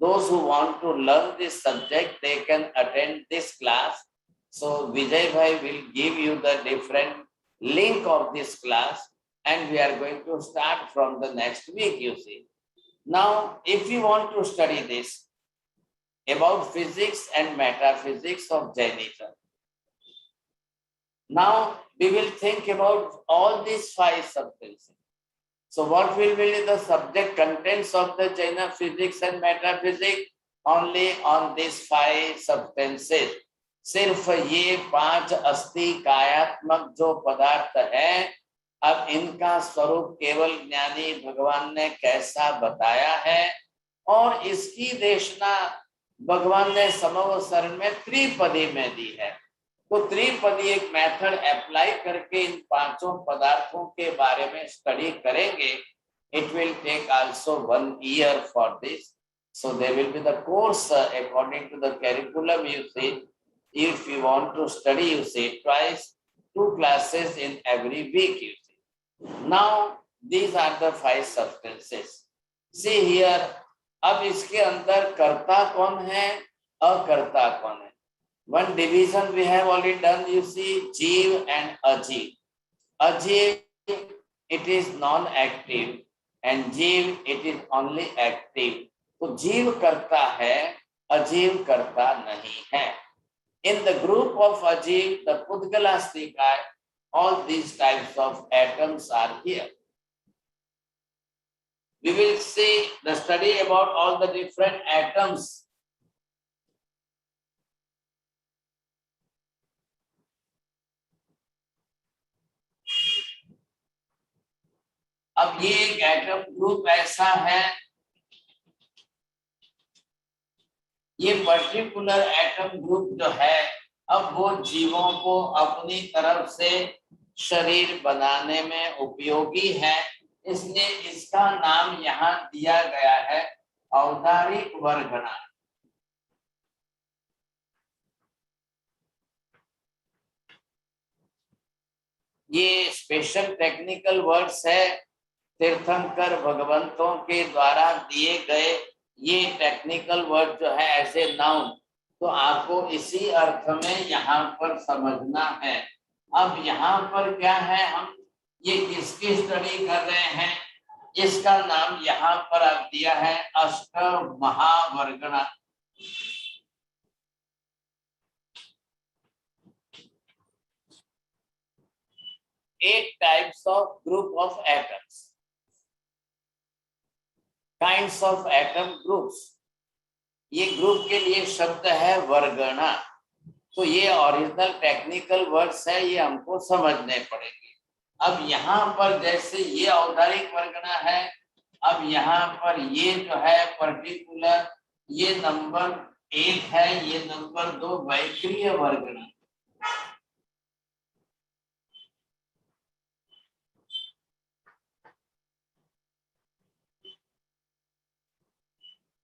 Those who want to learn this subject, they can attend this class. So Vijay Bhai will give you the different link of this class, and we are going to start from the next week, you see. Now, if you want to study this about physics and metaphysics of Jainism, now we will think about all these 5 substances. So what will be the subject contents of the Jaina physics and metaphysics? Only on these 5 substances. सिर्फ ये 5 अस्थि कायात्मक जो पदार्थ है, अब इनका स्वरूप केवल ज्ञानी भगवान ने कैसा बताया है, और इसकी देशना भगवान ने समवसरण में त्रिपदी में दी है. तो त्रिपदी एक मेथड अप्लाई करके इन पांचों पदार्थों के बारे में स्टडी करेंगे. It will take also 1 year for this. So there will be the course according to the curriculum, you see. If you want to study, you say twice, 2 classes in every week, you see. Now, these are the 5 substances. See here, अब इसके अंदर कर्ता कौन है, अकर्ता कौन है. One division we have already done, you see, जीव and अजीव. अजीव, it is non-active, and जीव, it is only active. तो जीव करता है, अजीव करता नहीं है. In the group of Ajiv, the Pudgalastika, all these types of atoms are here. We will see the study about all the different atoms. अब ये एक एटम ग्रुप ऐसा है, ये पर्टिकुलर एटम ग्रुप जो है, अब वो जीवों को अपनी तरफ से शरीर बनाने में उपयोगी है, इसलिए इसका नाम यहाँ दिया गया है औदारिक वर्गना. ये स्पेशल टेक्निकल वर्ड्स है, तीर्थंकर भगवंतों के द्वारा दिए गए ये टेक्निकल वर्ड जो है ऐसे नाउन, तो आपको इसी अर्थ में यहाँ पर समझना है. अब यहाँ पर क्या है, हम ये किसकी स्टडी कर रहे हैं, इसका नाम यहाँ पर आप दिया है अष्ट महावर्गना. Eight types of group of atoms. Kinds of atom groups. ये ग्रुप के लिए शब्द है वर्गना. तो ये ओरिजिनल टेक्निकल वर्ड्स है, ये हमको समझने पड़ेंगे. अब यहाँ पर जैसे ये औदारिक वर्गना है, अब यहाँ पर ये जो है पर्टिकुलर, ये नंबर 1 है, ये नंबर 2 वैक्रिय वर्गना.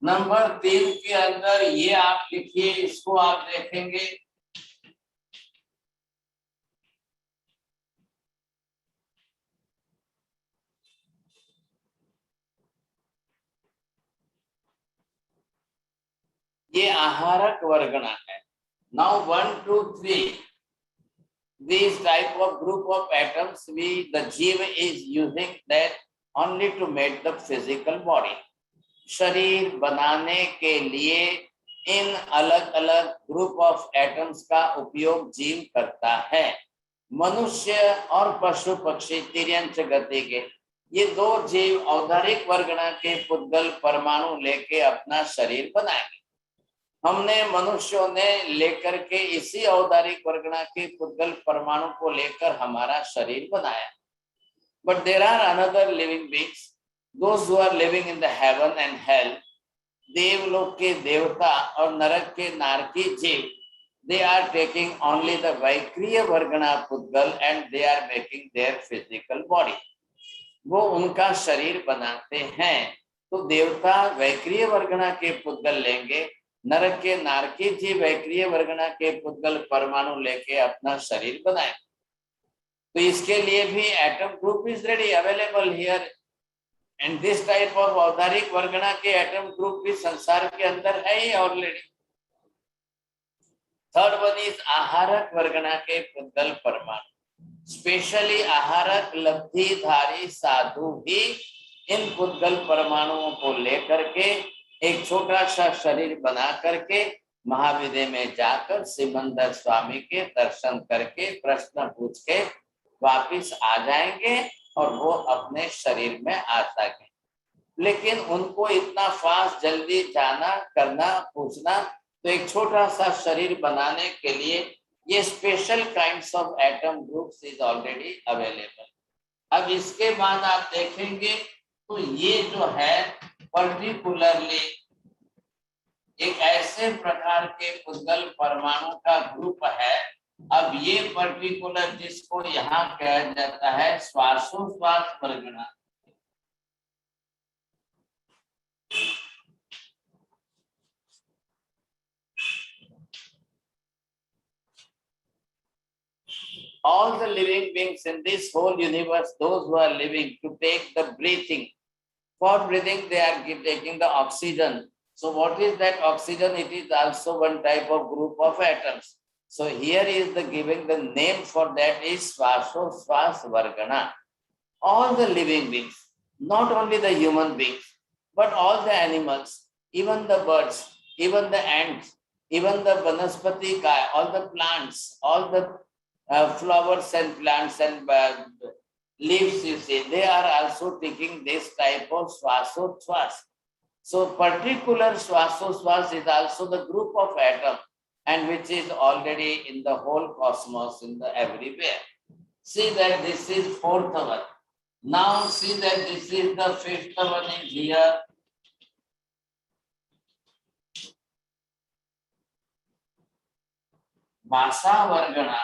नंबर 3 के अंदर ये आप लिखिए, इसको आप देखेंगे ये आहारक वर्गना है. Now 1, 2, 3 these type of group of atoms, the jiva is using that only to make the physical body. शरीर बनाने के लिए इन अलग अलग ग्रुप ऑफ एटम्स का उपयोग जीव करता है. मनुष्य और पशु पक्षी तिर्यंच गति के ये 2 जीव औदारिक वर्गना के पुद्गल परमाणु लेके अपना शरीर बनाएंगे. हमने मनुष्यों ने लेकर के इसी औदारिक वर्गना के पुद्गल परमाणु को लेकर हमारा शरीर बनाया. But there are another living beings, those who are living in the heaven and hell, देवलोक के देवता और नरक के नारकी जीव, they are taking only the वैक्रिय वर्गना पुद्गल and they are making their physical body. वो उनका शरीर बनाते हैं. तो देवता वैक्रिय वर्गना के पुद्गल लेंगे, नरक के नारकी जीव वैक्रिय वर्गना के पुद्गल परमाणु लेके अपना शरीर बनाए. तो इसके लिए भी atom group is ready available here. And this type of औदारिक वर्गना के एटम ग्रुप भी संसार के अंदर है ही ऑलरेडी. थर्ड वन इज आहारक वर्गना के पुद्गल परमाणु. स्पेशली आहारक लब्धिधारी साधु ही इन पुद्गल परमाणुओं को लेकर के एक छोटा सा शरीर बना करके महाविद्य में जाकर सिमंदर स्वामी के दर्शन करके प्रश्न पूछ के वापिस आ जाएंगे और वो अपने शरीर में आ सके. लेकिन उनको इतना फास्ट जल्दी जाना करना पूछना, तो एक छोटा सा शरीर बनाने के लिए ये special kinds of atom groups is already available. अब इसके बाद आप देखेंगे तो ये जो है पर्टिकुलरली एक ऐसे प्रकार के पुद्गल परमाणु का ग्रुप है. अब ये पर्टिकुलर जिसको यहाँ कहा जाता है श्वासोश्वास वर्गना. all the living beings in this whole universe, those who are living, to take the breathing. For breathing, they are taking the oxygen. So what is that oxygen? It is also one type of group of atoms. So here is the giving the name for that is Swasoswas Vargana. All the living beings, not only the human beings, but all the animals, even the birds, even the ants, even the Vanaspati, all the plants, all the flowers and plants and leaves, you see, they are also taking this type of Swasoswas. So particular Swasoswas is also the group of atom and which is already in the whole cosmos, in the everywhere. See that this is fourth one. Now see that this is the fifth one is here. Bhasa Vargana.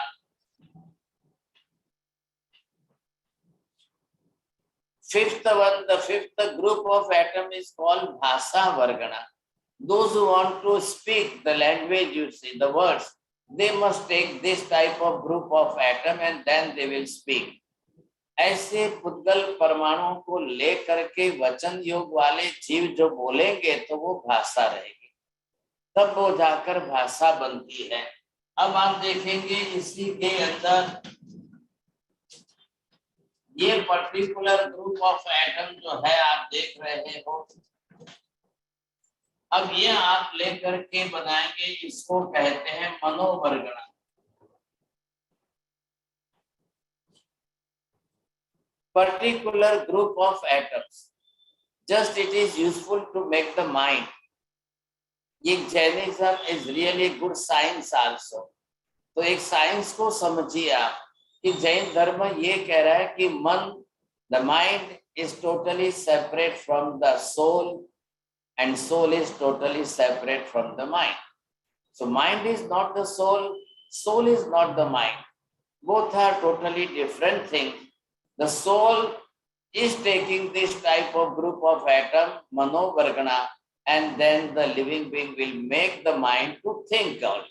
Fifth one, the fifth group of atom is called Bhasa Vargana. Those who want to speak the language, you see, the words, they must take this type of group of atom and then they will speak. ऐसे पुद्गल परमाणुओं को लेकर के वचन योग वाले जीव जो बोलेंगे तो वो भाषा रहेगी, तब वो जाकर भाषा बनती है। अब आप देखेंगे इसी के अंदर ये पर्टिकुलर ग्रुप ऑफ एटम जो है आप देख रहे हो, अब ये आप लेकर के बनाएंगे, इसको कहते हैं मनोवर्गणा। Particular group of atoms, just it is useful to make the mind. एक Jainism is really good science also. तो एक साइंस को समझिए आप कि जैन धर्म ये कह रहा है कि मन, the mind is totally separate from the soul and soul is totally separate from the mind. So mind is not the soul, soul is not the mind. Both are totally different things. The soul is taking this type of group of atom, manovargana, and then the living being will make the mind to think only.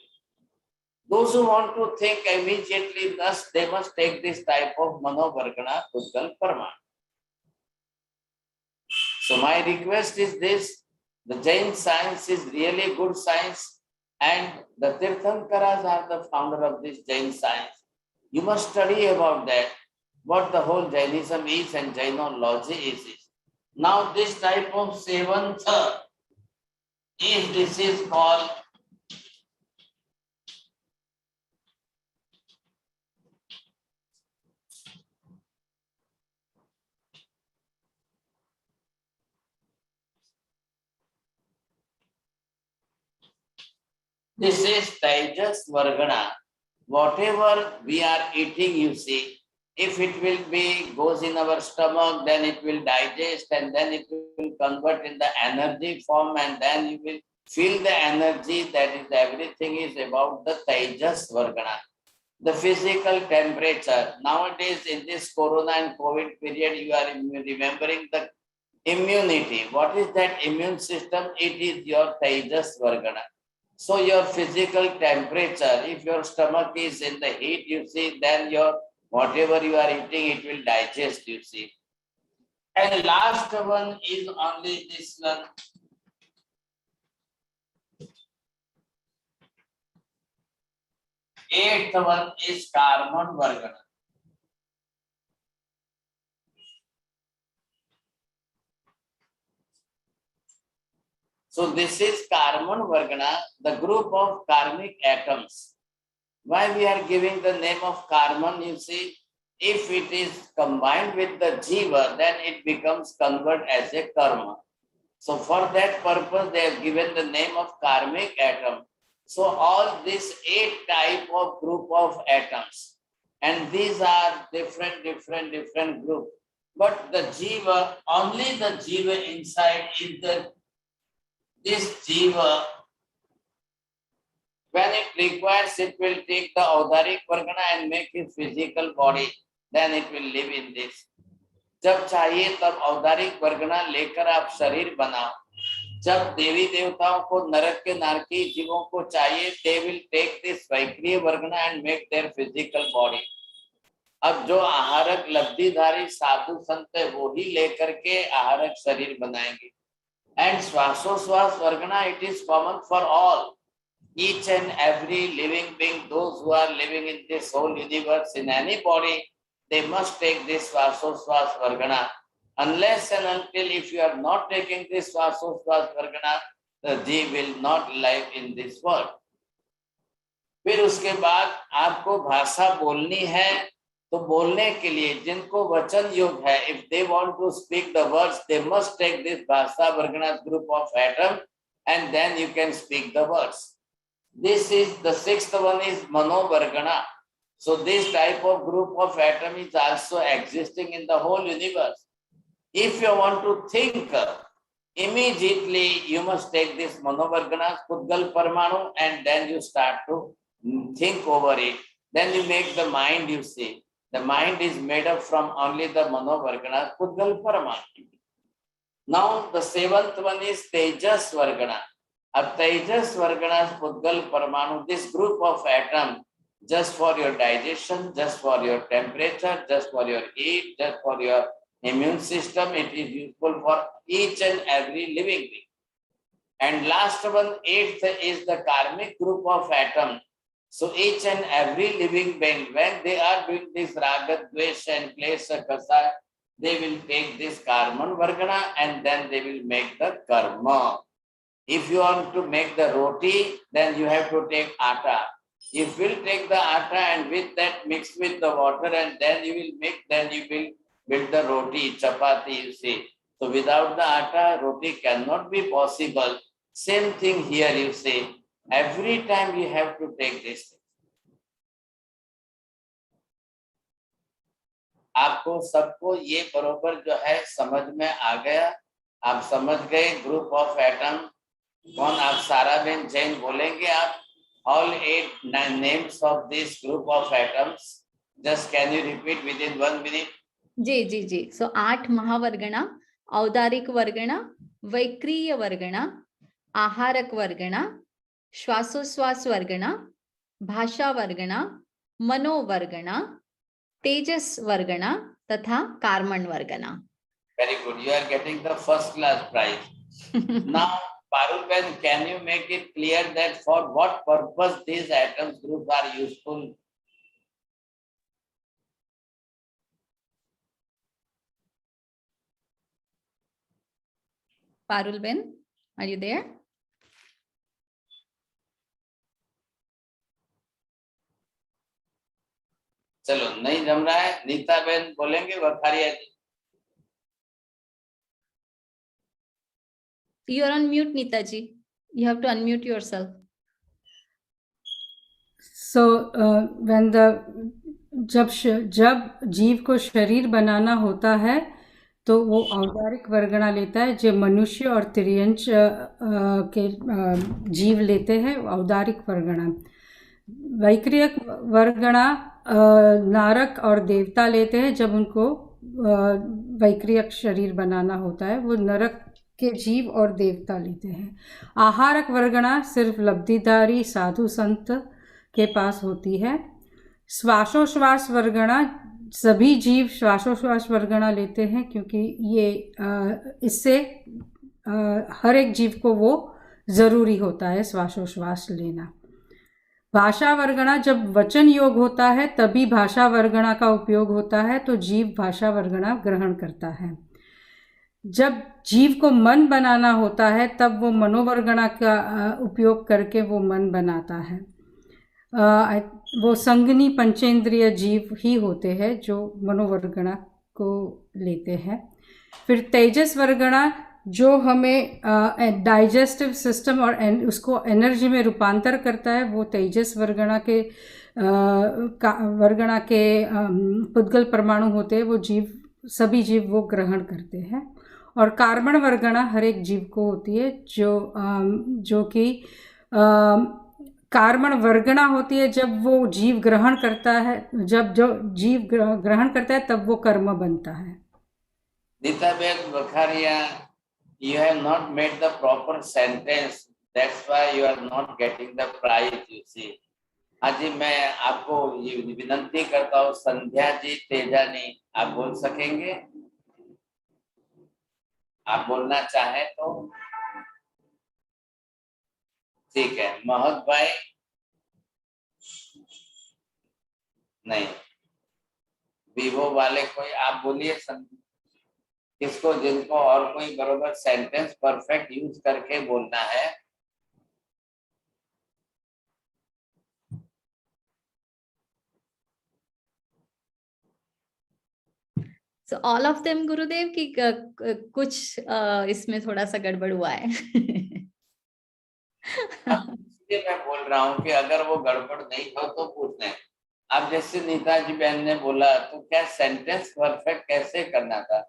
Those who want to think immediately, thus they must take this type of manovargana, Pudgal Parama. So my request is this, the Jain science is really good science and the Tirthankaras are the founder of this Jain science. You must study about that, what the whole Jainism is and Jainology is. Now this type of seventh this is called this is Tejas Vargana. Whatever we are eating, you see, if it will be goes in our stomach, then it will digest and then it will convert in the energy form and then you will feel the energy. That is, everything is about the Tejas Vargana. The physical temperature. Nowadays in this Corona and COVID period, you are remembering the immunity. What is that immune system? It is your Tejas Vargana. So your physical temperature, if your stomach is in the heat, you see, then your whatever you are eating, it will digest, you see. And last one is only this one. Eighth one is Karman Vargana. So this is Karman Vargana, the group of karmic atoms. Why we are giving the name of Karman, you see, if it is combined with the Jiva, then it becomes convert as a karma. So for that purpose, they have given the name of karmic atom. So all these 8 type of group of atoms, and these are different group. But the Jiva, only the Jiva inside is this Jiva. When it requires, it will take the Audharic Vargana and make his physical body. Then it will live in this. जब चाहिए तब औदारिक वर्गना लेकर आप शरीर बनाओ. जब देवी देवताओं को नरक के नारकी जीवों को चाहिए, they will take this Vaikriya Vargana and make their physical body. अब जो आहारक लब्धिधारी साधु संत है वो ही लेकर के आहारक शरीर बनाएंगे। एंड श्वासोश्वास वर्गना it is common for all, each and every living being, those who are living in this whole universe, in any body, they must take this Swasoshwas Vargana. Unless and until if you are not taking this Swasoshwas Vargana, the Jeev will not live in this world. फिर उसके बाद आपको भाषा बोलनी है, तो बोलने के लिए जिनको वचन योग है, if they want to speak the words, they must take this Bhasa Vargana group of atom, and then you can speak the words. This is the sixth one is Mano Vargana. So this type of group of atom is also existing in the whole universe. If you want to think, immediately you must take this Mano Vargana, Pudgal Parmanu, and then you start to think over it. Then you make the mind, you see. The mind is made up from only the Mano Vargana, Pudgal Parmanu. Now the seventh one is Tejas Vargana. A Tejas Vargana Pudgal Parmanu, this group of atom, just for your digestion, just for your temperature, just for your heat, just for your immune system, it is useful for each and every living being. And last one, eighth, is the karmic group of atom. So each and every living being, when they are doing this Raga, Dvesha and Klesha, Kasa, they will take this Karman Vargana and then they will make the karma. If you want to make the roti, then you have to take atta. If you will take the atta and with that mix with the water and then you will make, then you will build the roti, chapati, you see. So without the atta, roti cannot be possible. Same thing here, you see. Every time you have to take this. आपको सबको ये बरोबर जो है समझ में आ गया, आप समझ गए ग्रुप ऑफ एटम कौन, आप सारा बेन जैन बोलेंगे आप all 8 names of this group of atoms, just can you repeat within 1 minute? जी जी जी। सो 8 महावर्गणा, औदारिक वर्गणा, वैक्रिय वर्गणा, आहारक वर्गणा, श्वासोश्वास वर्गणा, भाषा वर्गणा, मनोवर्गणा, तेजस वर्गणा तथा कार्मण वर्गणा। Very good, you are getting the first class prize. Now Parul Ben, can you make it clear that for what purpose these atoms groups are useful? Parul Ben, are you there? चलो नहीं जम रहा है, Nita Ben बोलेंगे, वखारिया जी। You are on mute, Neeta ji. You have to unmute yourself. So when जब जीव को शरीर बनाना होता है तो वो औदारिक वर्गणा लेता है, जो मनुष्य और तिर्यंच के जीव लेते हैं औदारिक वर्गणा। वैक्रियक वर्गणा नारक और देवता लेते हैं, जब उनको वैक्रियक शरीर बनाना होता है वो नरक के जीव और देवता लेते हैं। आहारक वर्गणा सिर्फ लब्धिधारी साधु संत के पास होती है। श्वासोश्वास वर्गणा सभी जीव श्वासोश्वास वर्गणा लेते हैं, क्योंकि ये इससे हर एक जीव को वो ज़रूरी होता है श्वासोश्वास लेना। भाषा वर्गणा जब वचन योग होता है तभी भाषा वर्गणा का उपयोग होता है, तो जीव भाषा वर्गणा ग्रहण करता है। जब जीव को मन बनाना होता है तब वो मनोवर्गणा का उपयोग करके वो मन बनाता है। वो संगनी पंचेंद्रिय जीव ही होते हैं जो मनोवर्गणा को लेते हैं। फिर तेजस वर्गणा जो हमें डाइजेस्टिव सिस्टम और उसको एनर्जी में रूपांतर करता है, वो तेजस वर्गणा के पुद्गल परमाणु होते हैं, वो जीव सभी जीव वो ग्रहण करते हैं। और कार्बन वर्गणा हर एक जीव को होती है, जो कि कार्बन वर्गणा होती है जब वो जीव ग्रहण करता है, जब जो जीव ग्रहण करता है तब वो कर्म बनता है। Nitabet Vakharia, you have not made the proper sentence. That's why you are not getting the prize, you see. हाँ जी, मैं आपको ये विनंती करता हूँ, संध्या जी, तेजानी, आप बोल सकेंगे? आप बोलना चाहे तो ठीक है। महक भाई नहीं, विवो वाले कोई आप बोलिए, किसको, जिनको और कोई बरोबर सेंटेंस परफेक्ट यूज करके बोलना है। So all of them गुरुदेव की कुछ इसमें थोड़ा सा गड़बड़ हुआ है। इसलिए मैं बोल रहा हूँ कि अगर वो गड़बड़ नहीं हो तो पूछ लें। अब जैसे नीता जी बहन ने बोला, तो क्या सेंटेंस परफेक्ट कैसे करना था?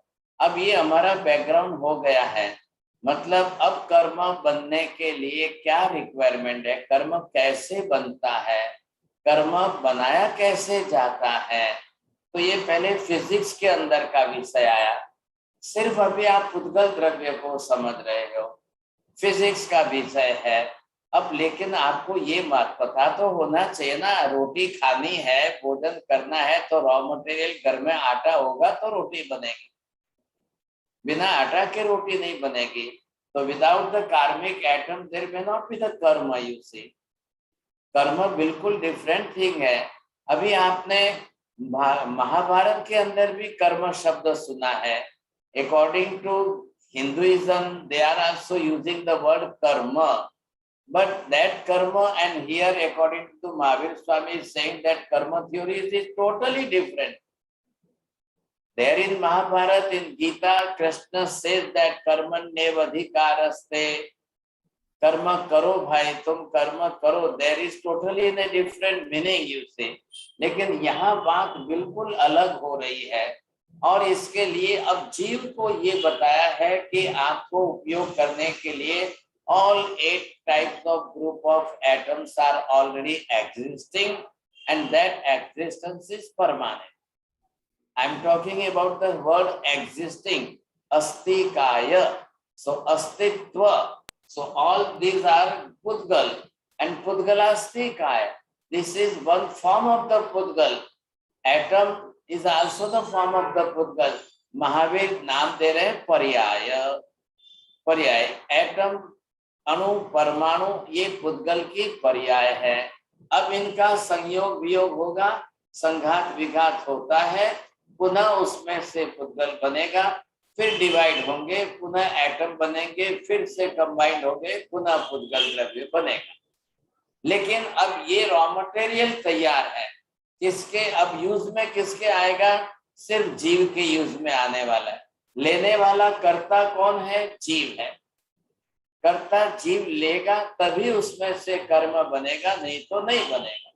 अब ये हमारा बैकग्राउंड हो गया है, मतलब अब कर्म बनने के लिए क्या रिक्वायरमेंट है, कर्म कैसे बनता है, कर्म बनाया कैसे जाता है, तो ये पहले फिजिक्स के अंदर का विषय आया। सिर्फ अभी आप पुद्गल द्रव्य को समझ रहे हो, फिजिक्स का विषय है अब। लेकिन आपको ये बात पता तो होना चाहिए ना, रोटी खानी है, भोजन करना है, तो रॉ मटेरियल घर में आटा होगा तो रोटी बनेगी, बिना आटा के रोटी नहीं बनेगी। तो without the karmic atom there may not be the कर्म। यू सी, कर्म बिल्कुल डिफरेंट थिंग है। अभी आपने महाभारत के अंदर भी कर्म शब्द सुना है। According to Hinduism, they are also using the word karma, but that karma, and here according to Mahavir Swami is saying that karma theory is totally different. There in Mahabharata, in Gita, Krishna says that karmanyeva adhikaraste, कर्म करो भाई, तुम कर्म करो, there is totally in a different meaning you see. लेकिन यहाँ बात बिल्कुल अलग हो रही है, और इसके लिए अब जीव को ये बताया है कि आपको उपयोग करने के लिए all 8 types of group of atoms are already existing, and that existence is permanent. I am talking about the word existing, astikaya. So astitva, so all these are pudgal and pudgalastikaya. This is one form of the pudgal. Atom is also the form of the pudgal. Mahavir नाम दे रहे हैं पर्याय। पर्याय, atom, अणु, परमाणु, ये पुद्गल की पर्याय है। अब इनका संयोग वियोग होगा, संघात विघात होता है, पुनः उसमें से पुद्गल बनेगा, फिर डिवाइड होंगे, पुनः एटम बनेंगे, फिर से कंबाइंड होंगे, पुनः पुद्गल द्रव्य बनेगा। लेकिन अब ये रॉ मटेरियल तैयार है, किसके अब यूज में किसके आएगा? सिर्फ जीव के यूज में आने वाला है। लेने वाला कर्ता कौन है? जीव है। कर्ता जीव लेगा तभी उसमें से कर्म बनेगा, नहीं तो नहीं बनेगा।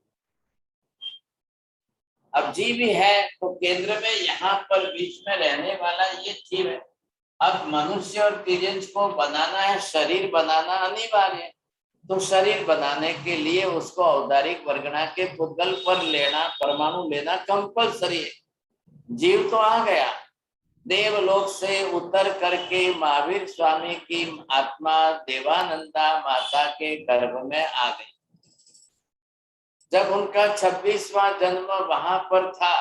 अब जीव ही है तो केंद्र में यहाँ पर बीच में रहने वाला ये जीव है। अब मनुष्य और तिर्यंच को बनाना है, शरीर बनाना अनिवार्य है, तो शरीर बनाने के लिए उसको औदारिक वर्गणा के पुद्गल पर लेना, परमाणु लेना कंपलसरी है। जीव तो आ गया, देवलोक से उतर करके महावीर स्वामी की आत्मा देवानंदा माता के गर्भ में आ गई। जब उनका 26वां जन्म वहां पर था,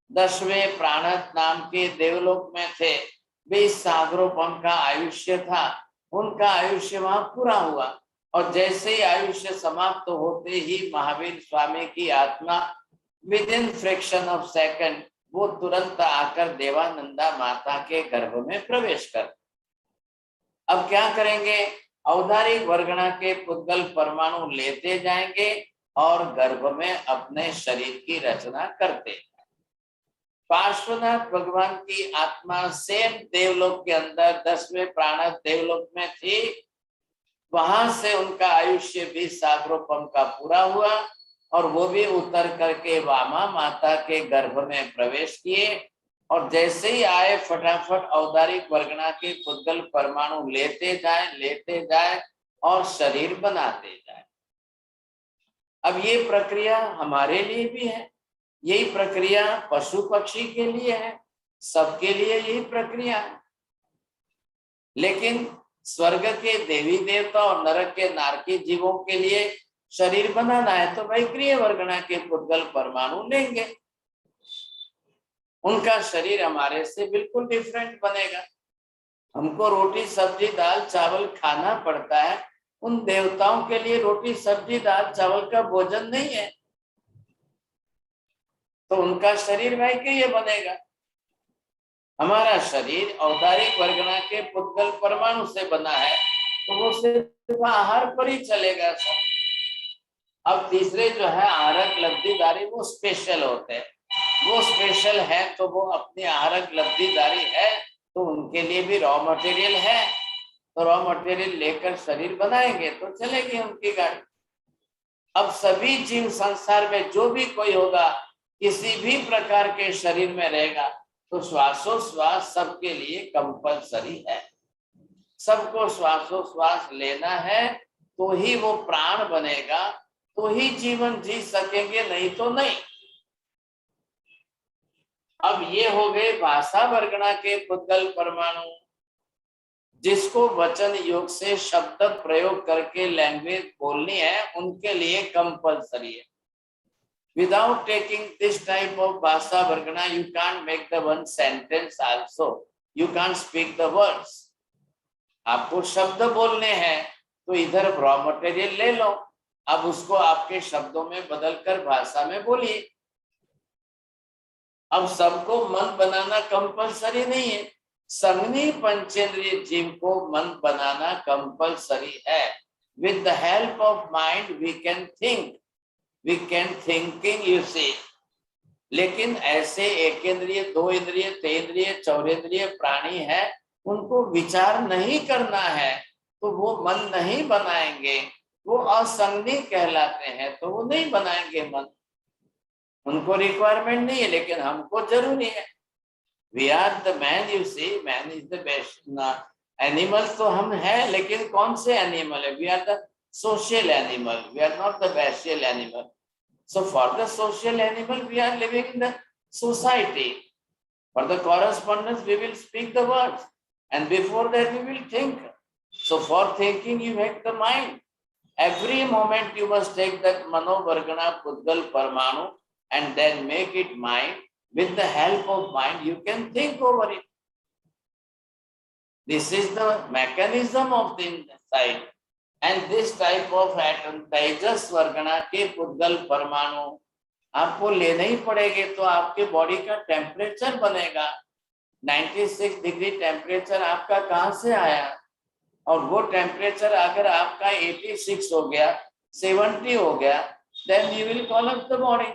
10वें प्राणत नाम के देवलोक में थे, 20 सागरोपम का आयुष्य था, उनका आयुष्य वहां पूरा हुआ। और जैसे ही आयुष्य समाप्त होते ही महावीर स्वामी की आत्मा with in fraction of second वो तुरंत आकर देवानंदा माता के गर्भ में प्रवेश कर। अब क्या करेंगे? औदारिक वर्गणा के पुद्गल परमाणु लेते जाएंगे और गर्भ में अपने शरीर की रचना करते हैं। पार्श्वनाथ भगवान की आत्मा सेम देवलोक के अंदर 10वें प्राणत देवलोक में थी, वहां से उनका आयुष्य 20 सागरोपम का पूरा हुआ और वो भी उतर करके वामा माता के गर्भ में प्रवेश किए। और जैसे ही आए फटाफट औदारिक वर्गणा के पुद्गल परमाणु लेते जाए और शरीर बनाते जाए। अब ये प्रक्रिया हमारे लिए भी है, यही प्रक्रिया पशु पक्षी के लिए है, सबके लिए यही प्रक्रिया है। लेकिन स्वर्ग के देवी देवता और नरक के नारकी जीवों के लिए शरीर बनाना है तो भाई गृह वर्गना के पुद्गल परमाणु लेंगे, उनका शरीर हमारे से बिल्कुल डिफरेंट बनेगा। हमको रोटी सब्जी दाल चावल खाना पड़ता है, उन देवताओं के लिए रोटी सब्जी दाल चावल का भोजन नहीं है, तो उनका शरीर भाई के ये बनेगा। हमारा शरीर औदारिक वर्गना के पुद्गल परमाणु से बना है, तो वो सिर्फ आहार पर ही चलेगा सर। अब तीसरे जो है आहारक लब्धिदारी, वो स्पेशल होते हैं, वो स्पेशल है तो वो अपनी आहारक लब्धिदारी है, तो उनके लिए भी रॉ मटेरियल है, तो रॉ मटेरियल लेकर शरीर बनाएंगे तो चलेगी उनकी गाड़ी। अब सभी जीव संसार में जो भी कोई होगा, किसी भी प्रकार के शरीर में रहेगा, तो श्वासोश्वास सबके लिए कंपलसरी है। सबको श्वासोश्वास लेना है, तो ही वो प्राण बनेगा, तो ही जीवन जी सकेंगे, नहीं तो नहीं। अब ये हो गए भाषा वर्गना के पुद्गल परमाणु, जिसको वचन योग से शब्द प्रयोग करके लैंग्वेज बोलनी है, उनके लिए कंपलसरी है। Without taking this type of भाषा वर्गना, you can't make the one sentence also. You can't speak the words. आपको शब्द बोलने हैं, तो इधर रॉ मटेरियल ले लो, अब उसको आपके शब्दों में बदलकर भाषा में बोलिए। अब सबको मन बनाना कंपलसरी नहीं है, संगनी पंचेंद्रिय जीव को मन बनाना कंपलसरी है। With the help of mind we can think. We can thinking you see, लेकिन ऐसे एक इंद्रिय दो इंद्रिय तेन्द्रिय चौरेंद्रिय प्राणी है, उनको विचार नहीं करना है, तो वो मन नहीं बनाएंगे, वो असंगनी कहलाते हैं, तो वो नहीं बनाएंगे मन, उनको रिक्वायरमेंट नहीं है, लेकिन हमको जरूरी है। We are the man, you see, man is the best animal, तो हम हैं, लेकिन कौन से एनिमल है? We are the social animal, we are not the bestial animal. So for the social animal, we are living in the society. For the correspondence, we will speak the words, and before that we will think. So for thinking, you make the mind. Every moment you must take that manovargana pudgal parmanu and then make it mind. With the help of mind, you can think over it. This is the mechanism of the inside. And this type of atom, तेजस वर्गना के पुद्गल परमाणु आपको लेने ही पड़ेंगे, तो आपके body का टेम्परेचर बनेगा। 96 डिग्री टेम्परेचर आपका कहाँ से आया? और वो टेम्परेचर अगर आपका 86 हो गया, 70 हो गया, then you will collapse the body.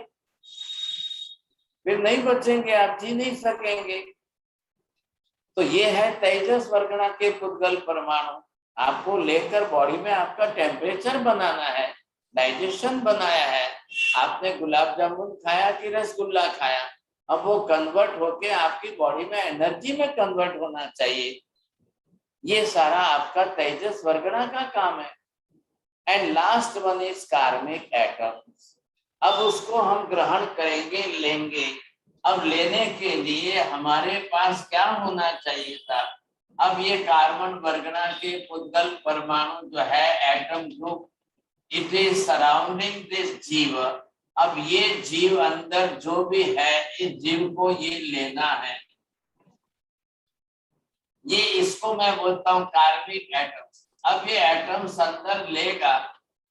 फिर नहीं बचेंगे, आप जी नहीं सकेंगे। तो ये है तेजस वर्गना के पुद्गल परमाणु। आपको लेकर बॉडी में आपका टेम्परेचर बनाना है, डाइजेशन बनाया है। आपने गुलाब जामुन खाया कि रसगुल्ला खाया, अब वो कन्वर्ट होके आपकी बॉडी में एनर्जी में कन्वर्ट होना चाहिए। ये सारा आपका तेजस वर्गना का काम है। एंड लास्ट वन इज कार्मिक एटम्स। अब उसको हम ग्रहण करेंगे, लेंगे। अब लेने के लिए हमारे पास क्या होना चाहिए था? अब ये कार्बन वर्गना के पुद्गल परमाणु जो है, atom group, it is surrounding this जीव। अब ये जीव अंदर जो भी है, इस जीव को ये लेना है। ये इसको मैं बोलता हूँ कार्मिक एटम्स। अब ये एटम्स अंदर लेगा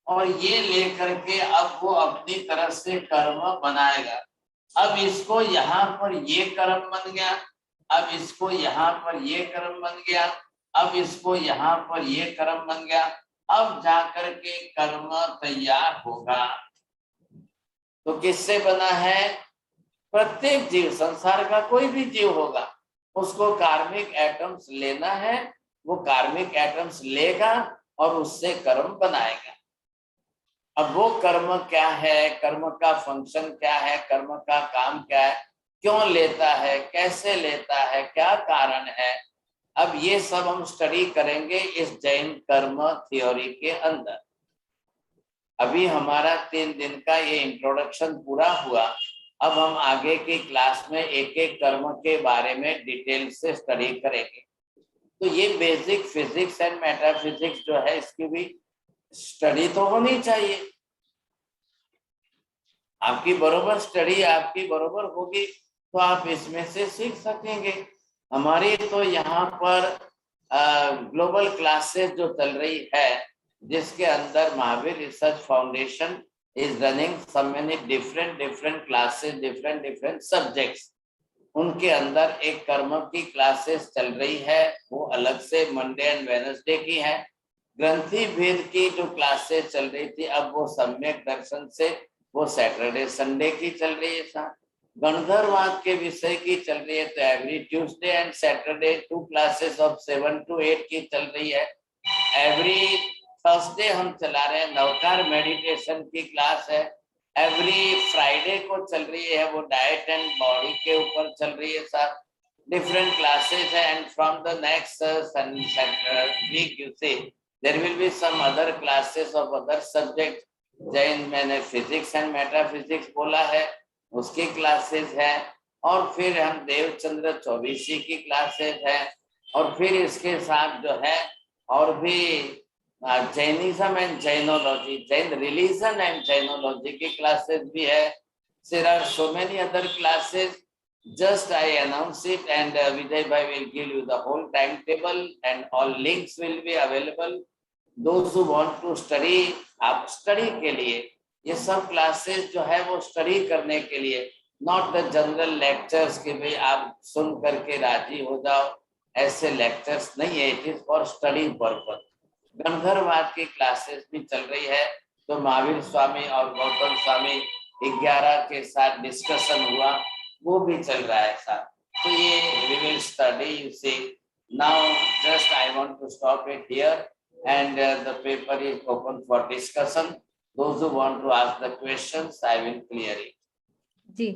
और ये लेकर के अब वो अपनी तरफ से कर्म बनाएगा। अब इसको यहाँ पर ये कर्म बन गया, अब इसको यहाँ पर ये कर्म बन गया, अब इसको यहाँ पर ये कर्म बन गया। अब जाकर के कर्म तैयार होगा। तो किससे बना है? प्रत्येक जीव, संसार का कोई भी जीव होगा, उसको कार्मिक एटम्स लेना है। वो कार्मिक एटम्स लेगा और उससे कर्म बनाएगा। अब वो कर्म क्या है, कर्म का फंक्शन क्या है, कर्म का काम क्या है, क्यों लेता है, कैसे लेता है, क्या कारण है, अब ये सब हम स्टडी करेंगे इस जैन कर्म थ्योरी के अंदर। अभी हमारा 3 दिन का ये इंट्रोडक्शन पूरा हुआ। अब हम आगे की क्लास में एक एक कर्म के बारे में डिटेल से स्टडी करेंगे। तो ये बेसिक फिजिक्स एंड मेटाफिजिक्स जो है, इसकी भी स्टडी तो होनी चाहिए। आपकी बरोबर स्टडी आपकी बरोबर होगी तो आप इसमें से सीख सकेंगे। हमारी तो यहाँ पर ग्लोबल क्लासेस जो चल रही है, जिसके अंदर Mahavir research foundation is running some many different classes, different subjects. उनके अंदर एक कर्म की क्लासेस चल रही है, वो अलग से मंडे एंड वेडनेसडे की है। ग्रंथि भेद की जो क्लासेस चल रही थी, अब वो सम्यक दर्शन से वो सैटरडे संडे की चल रही है सर। गणधरवाद के विषय की चल रही है, तो every Tuesday and Saturday 2 classes of 7 to 8 की चल रही है। एवरी थर्सडे हम चला रहे हैं नवकार मेडिटेशन की क्लास है। एवरी फ्राइडे को चल रही है, वो डाइट एंड बॉडी के ऊपर चल रही है सर। डिफरेंट क्लासेस है, and from the next week you see there will be some other classes of other subject. जैन मैंने फिजिक्स एंड मेटाफिजिक्स बोला है, उसकी क्लासेस है। और फिर हम देवचंद्र चौबीसी की क्लासेस है। और फिर इसके साथ जो है और भी Jainism and Jainology, Jain religion and Jainology की क्लासेस भी है। There are so many other classes. Just I announce it, and Vijay bhai will give you the whole timetable, and all links will be available. Those who want to study, आप study के लिए ये सब classes जो है वो study करने के लिए, नॉट द जनरल लेक्चर्स कि भाई आप सुन करके राजी हो जाओ, ऐसे लेक्चर्स नहीं है। It is for study purpose. गंधर्वाद की क्लासेस भी चल रही है, तो महावीर स्वामी और गौतम स्वामी 11 के साथ डिस्कशन हुआ, वो भी चल रहा है साथ। तो ये we will study, you see. Now just I want to stop it here, and the paper is open for discussion. Those who want to ask the questions, I will clear it. जी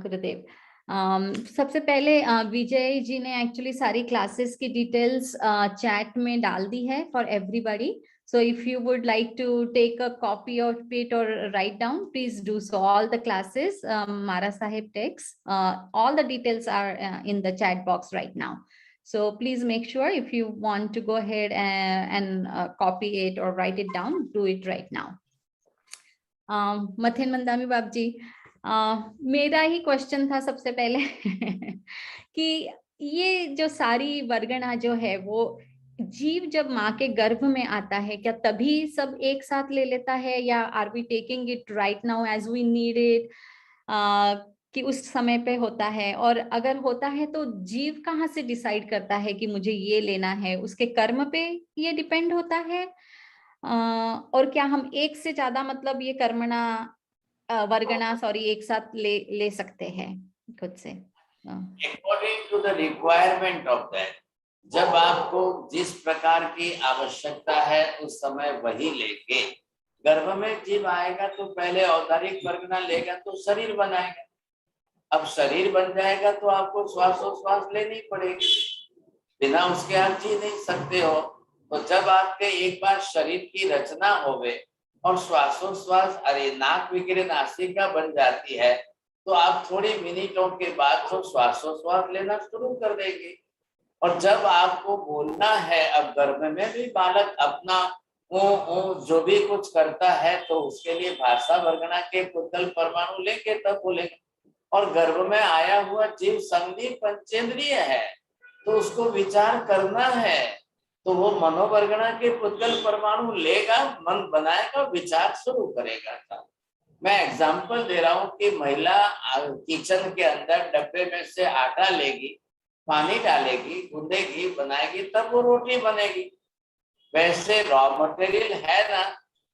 गुरुदेव, सबसे पहले विजय जी ने actually सारी classes की details chat में डाल दी है for everybody. So if you would like to take a copy of it or write down, please do so. All the classes, Mara Sahib text, all the details are in the chat box right now. So please make sure if you want to go ahead and copy it or write it down, do it right now. मथेन मंदामी बाप जी, मेरा ही question था सबसे पहले कि ये जो सारी वर्गणा जो है वो जीव जब माँ के गर्भ में आता है, क्या तभी सब एक साथ ले लेता है, या are we taking it right now as we need it, कि उस समय पे होता है? और अगर होता है तो जीव कहाँ से डिसाइड करता है कि मुझे ये लेना है? उसके कर्म पे ये डिपेंड होता है? और क्या हम एक से ज्यादा मतलब ये कर्मणा वर्गणा एक साथ ले सकते हैं खुद से? According to the requirement of that, जब आपको जिस प्रकार की आवश्यकता है उस समय वही लेंगे। गर्भ में जीव आएगा तो पहले औदारिक वर्गना लेगा तो शरीर बनाएगा। अब शरीर बन जाएगा तो आपको श्वासोश्वास लेनी पड़ेगी, बिना उसके आप जी नहीं सकते हो। तो जब आपके एक बार शरीर की रचना होवे और श्वासोश्वास, अरे नाक वगैरह नासिका बन जाती है, तो आप थोड़ी मिनटों के बाद तो श्वासोश्वास लेना शुरू कर देंगे। और जब आपको बोलना है, अब गर्भ में भी बालक अपना जो भी कुछ करता है तो उसके लिए भाषा वर्गना के पुतल परमाणु लेके तब बोलेंगे। और गर्भ में आया हुआ जीव संधि पंचेंद्रिय है, तो उसको विचार करना है, तो वो मनोवर्गना के पुतल परमाणु लेगा, मन बनाएगा, विचार शुरू करेगा। मैं एग्जाम्पल दे रहा हूँ कि महिला किचन के अंदर डब्बे में से आटा लेगी, पानी डालेगी, गूंदेगी, बनाएगी, तब वो रोटी बनेगी। वैसे रॉ मटेरियल है ना,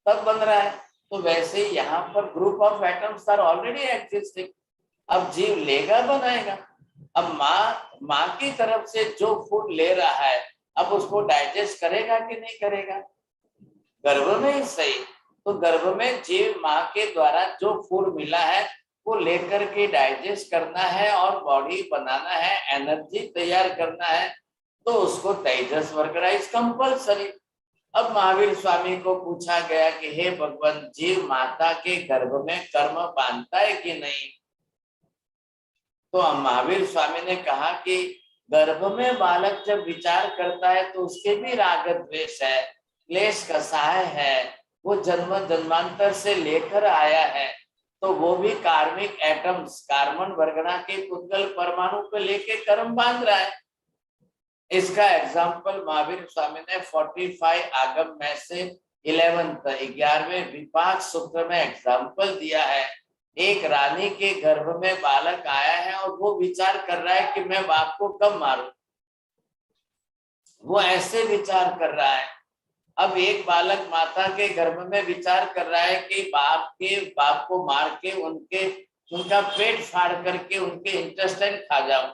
तब बन रहा है। तो वैसे यहाँ पर group of atoms are already existing. अब जीव लेगा, बनाएगा। अब माँ की तरफ से जो फूड ले रहा है, अब उसको डाइजेस्ट करेगा कि नहीं करेगा? गर्भ में ही सही। तो गर्भ में जीव माँ के द्वारा जो फूड मिला है वो लेकर के डाइजेस्ट करना है और बॉडी बनाना है, एनर्जी तैयार करना है, तो उसको तेजस वर्गणा इज कंपल्सरी। अब महावीर स्वामी को पूछा गया कि हे भगवान, जीव माता के गर्भ में कर्म बांधता है कि नहीं? तो महावीर स्वामी ने कहा कि गर्भ में बालक जब विचार करता है तो उसके भी राग द्वेष है, क्लेश कसाय है, वो जन्म जन्मांतर से लेकर आया है। तो वो भी कार्मिक एटम्स कार्बन वर्गना के पुद्गल परमाणु को लेके कर्म बांध रहा है। इसका एग्जाम्पल महावीर स्वामी ने 45 आगम में से 11वें विपाक सूत्र में एग्जाम्पल दिया है। एक रानी के गर्भ में बालक आया है और वो विचार कर रहा है कि मैं बाप को कब मारूं। वो ऐसे विचार कर रहा है। अब एक बालक माता के गर्भ में विचार कर रहा है कि बाप को मार के उनका पेट फाड़ करके उनके इंटेस्टाइन खा जाऊं,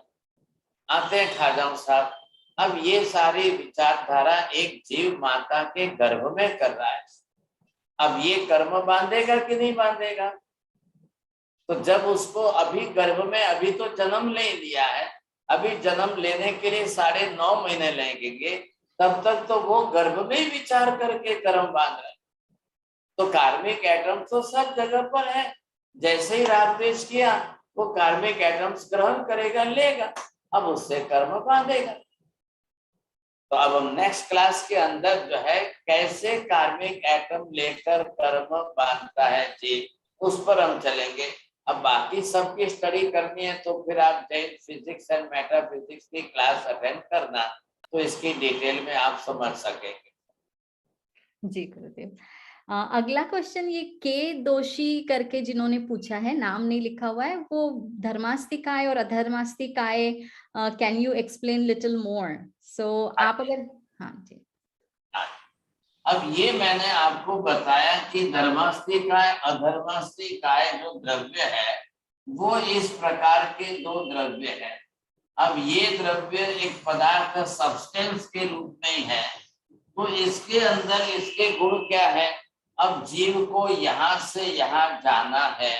आंतें खा जाऊं साहब। अब ये सारी विचारधारा एक जीव माता के गर्भ में कर रहा है। अब ये कर्म बांधेगा कि नहीं बांधेगा? तो जब उसको अभी गर्भ में अभी तो जन्म ले लिया है, अभी जन्म लेने के लिए 9.5 महीने लगेंगे, तब तक तो वो गर्भ में ही विचार करके कर्म बांध रहे हैं। तो कार्मिक एटम तो सब जगह पर है। जैसे ही राग द्वेष किया वो कार्मिक एटम्स ग्रहण करेगा, लेगा, अब उससे कर्म बांधेगा। तो अब हम नेक्स्ट क्लास के अंदर जो है कैसे कार्मिक एटम लेकर कर्म बांधता है जी, उस पर हम चलेंगे। अब बाकी सबकी स्टडी करनी है तो फिर आप जैन फिजिक्स एंड मेटाफिजिक्स की क्लास अटेंड करना, तो इसकी डिटेल में आप समझ सकेंगे। जी गुरुदेव। अगला क्वेश्चन ये के दोषी करके जिन्होंने पूछा है, नाम नहीं लिखा हुआ है, वो धर्मास्तिकाय और अधर्मास्तिकाय, can you explain little more? So आप अगर हाँ जी। अब ये मैंने आपको बताया कि धर्मास्तिकाय अधर्मास्तिकाय जो द्रव्य है वो इस प्रकार के 2 द्रव्य है। अब ये द्रव्य एक पदार्थ सब्सटेंस के रूप में है, तो इसके अंदर इसके गुण क्या है? अब जीव को यहाँ से यहाँ जाना है,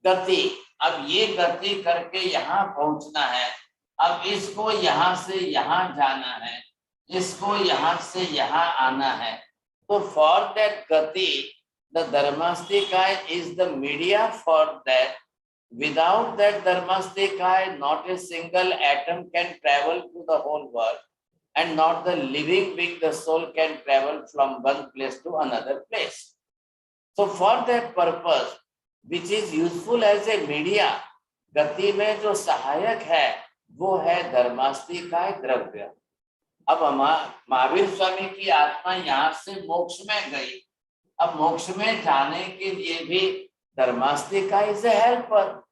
गति। अब ये गति करके यहाँ पहुंचना है। अब इसको यहाँ से यहाँ जाना है, इसको यहाँ से यहाँ आना है। तो फॉर दैट गति द धर्मास्तिकाय is the media for that. Without that dharmastikaya, not a single atom can travel to the whole world, and not the living being, the soul, can travel from one place to another place. So for that purpose, which is useful as a media, गति में जो सहायक है वो है धर्मास्तिकाय द्रव्य। अब महावीर स्वामी की आत्मा यहाँ से मोक्ष में गई। अब मोक्ष में जाने के लिए भी Dharmastika is a helper.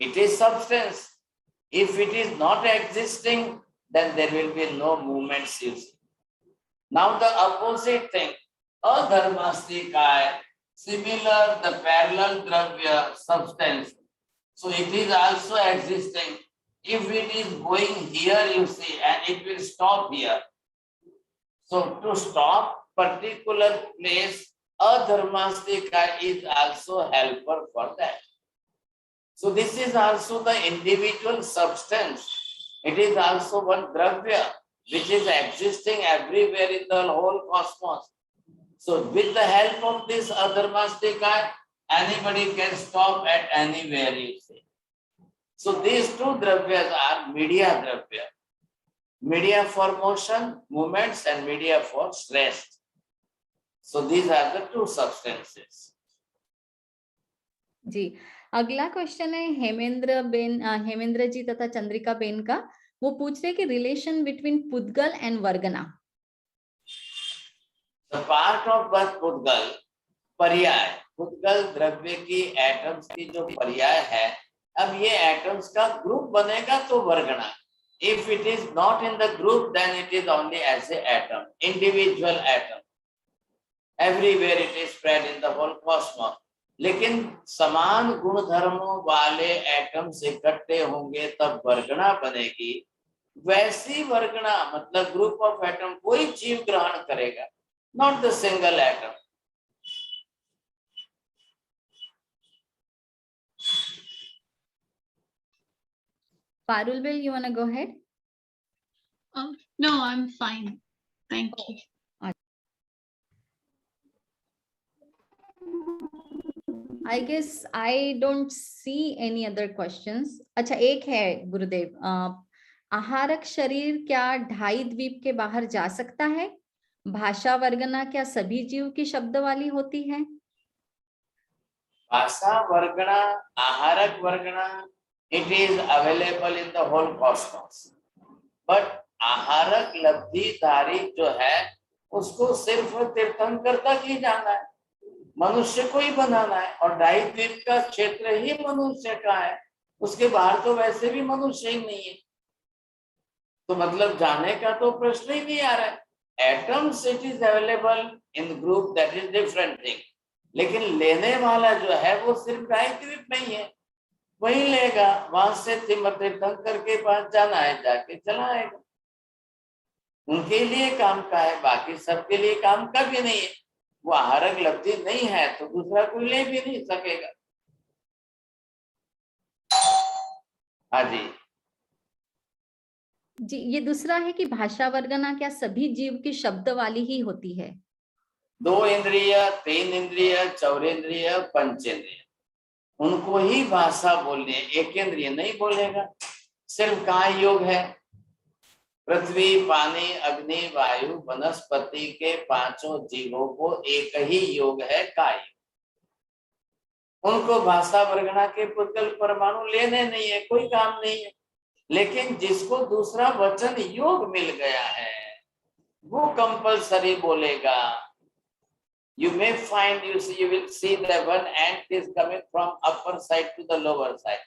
It is substance. If it is not existing, then there will be no movements. Now the opposite thing, adharmastika, similar the parallel dravya substance. So it is also existing. If it is going here, you see, and it will stop here. So to stop particular place, adharmastika is also helper for that. So this is also the individual substance. It is also one dravya which is existing everywhere in the whole cosmos. So with the help of this adharmastika, anybody can stop at anywhere, you see. So these two dravyas are media dravya. Media for motion, movements, and media for rest. So these are the two substances. जी, अगला question है हेमेंद्र जी तथा Chandrika Ben का। वो पूछ रहे कि relation between पुद्गल and वर्गना। The part of that पुद्गल, पर्याय, पुद्गल द्रव्य की एटम्स की जो पर्याय है, अब ये एटम्स का ग्रुप बनेगा तो वर्गना. If it is not in the group, then it is only as a atom, individual atom. Everywhere it is spread in the whole cosmos. लेकिन समान गुण धर्मों वाले एटम्स इकट्ठे होंगे तब वर्गना बनेगी. वैसी वर्गना मतलब ग्रुप ऑफ एटम कोई जीव ग्रहण करेगा, not the single atom. Parulvel, you want to go ahead? No, I'm fine. Thank you. I guess I don't see any other questions. अच्छा, एक है गुरुदेव, आहारक शरीर क्या 2.5 द्वीप के बाहर जा सकता है? भाषा वर्गना क्या सभी जीव की शब्द वाली होती है? Bhasa Vargana, Aharak Vargana, it is available in the whole cosmos. But आहारक लब्धिधारी जो है उसको सिर्फ तीर्थंकर तक ही जाना है, मनुष्य को ही बनाना है, और ढाई द्वीप का क्षेत्र ही मनुष्य का है, उसके बाहर तो वैसे भी मनुष्य ही नहीं है, तो मतलब जाने का तो प्रश्न ही नहीं आ रहा है। Atoms it is available in group, that is different thing, लेकिन लेने वाला जो है वो सिर्फ ढाई द्वीप में ही है, वही लेगा, वहां से तीर्थंकर के पास जाना है, जाके चला आएगा, उनके लिए काम का है, बाकी सबके लिए काम का भी नहीं है। वो आहारक लब्धि नहीं है तो दूसरा कोई ले भी नहीं सकेगा। हाँ जी जी, ये दूसरा है कि भाषा वर्गना क्या सभी जीव की शब्द वाली ही होती है? 2 इंद्रिय, 3 इंद्रिय, चौरेंद्रिय, पंचेंद्रिय, उनको ही भाषा बोलनी है, एक इंद्रिय नहीं बोलेगा। सिर्फ कहाँ योग है? पृथ्वी, पानी, अग्नि, वायु, वनस्पति के 5 जीवों को एक ही योग है, काय। उनको भाषा वर्गना के पुद्गल परमाणु लेने नहीं है, कोई काम नहीं है। लेकिन जिसको दूसरा वचन योग मिल गया है वो कंपल्सरी बोलेगा। You may find, you will see that one ant is coming from upper side to the lower side,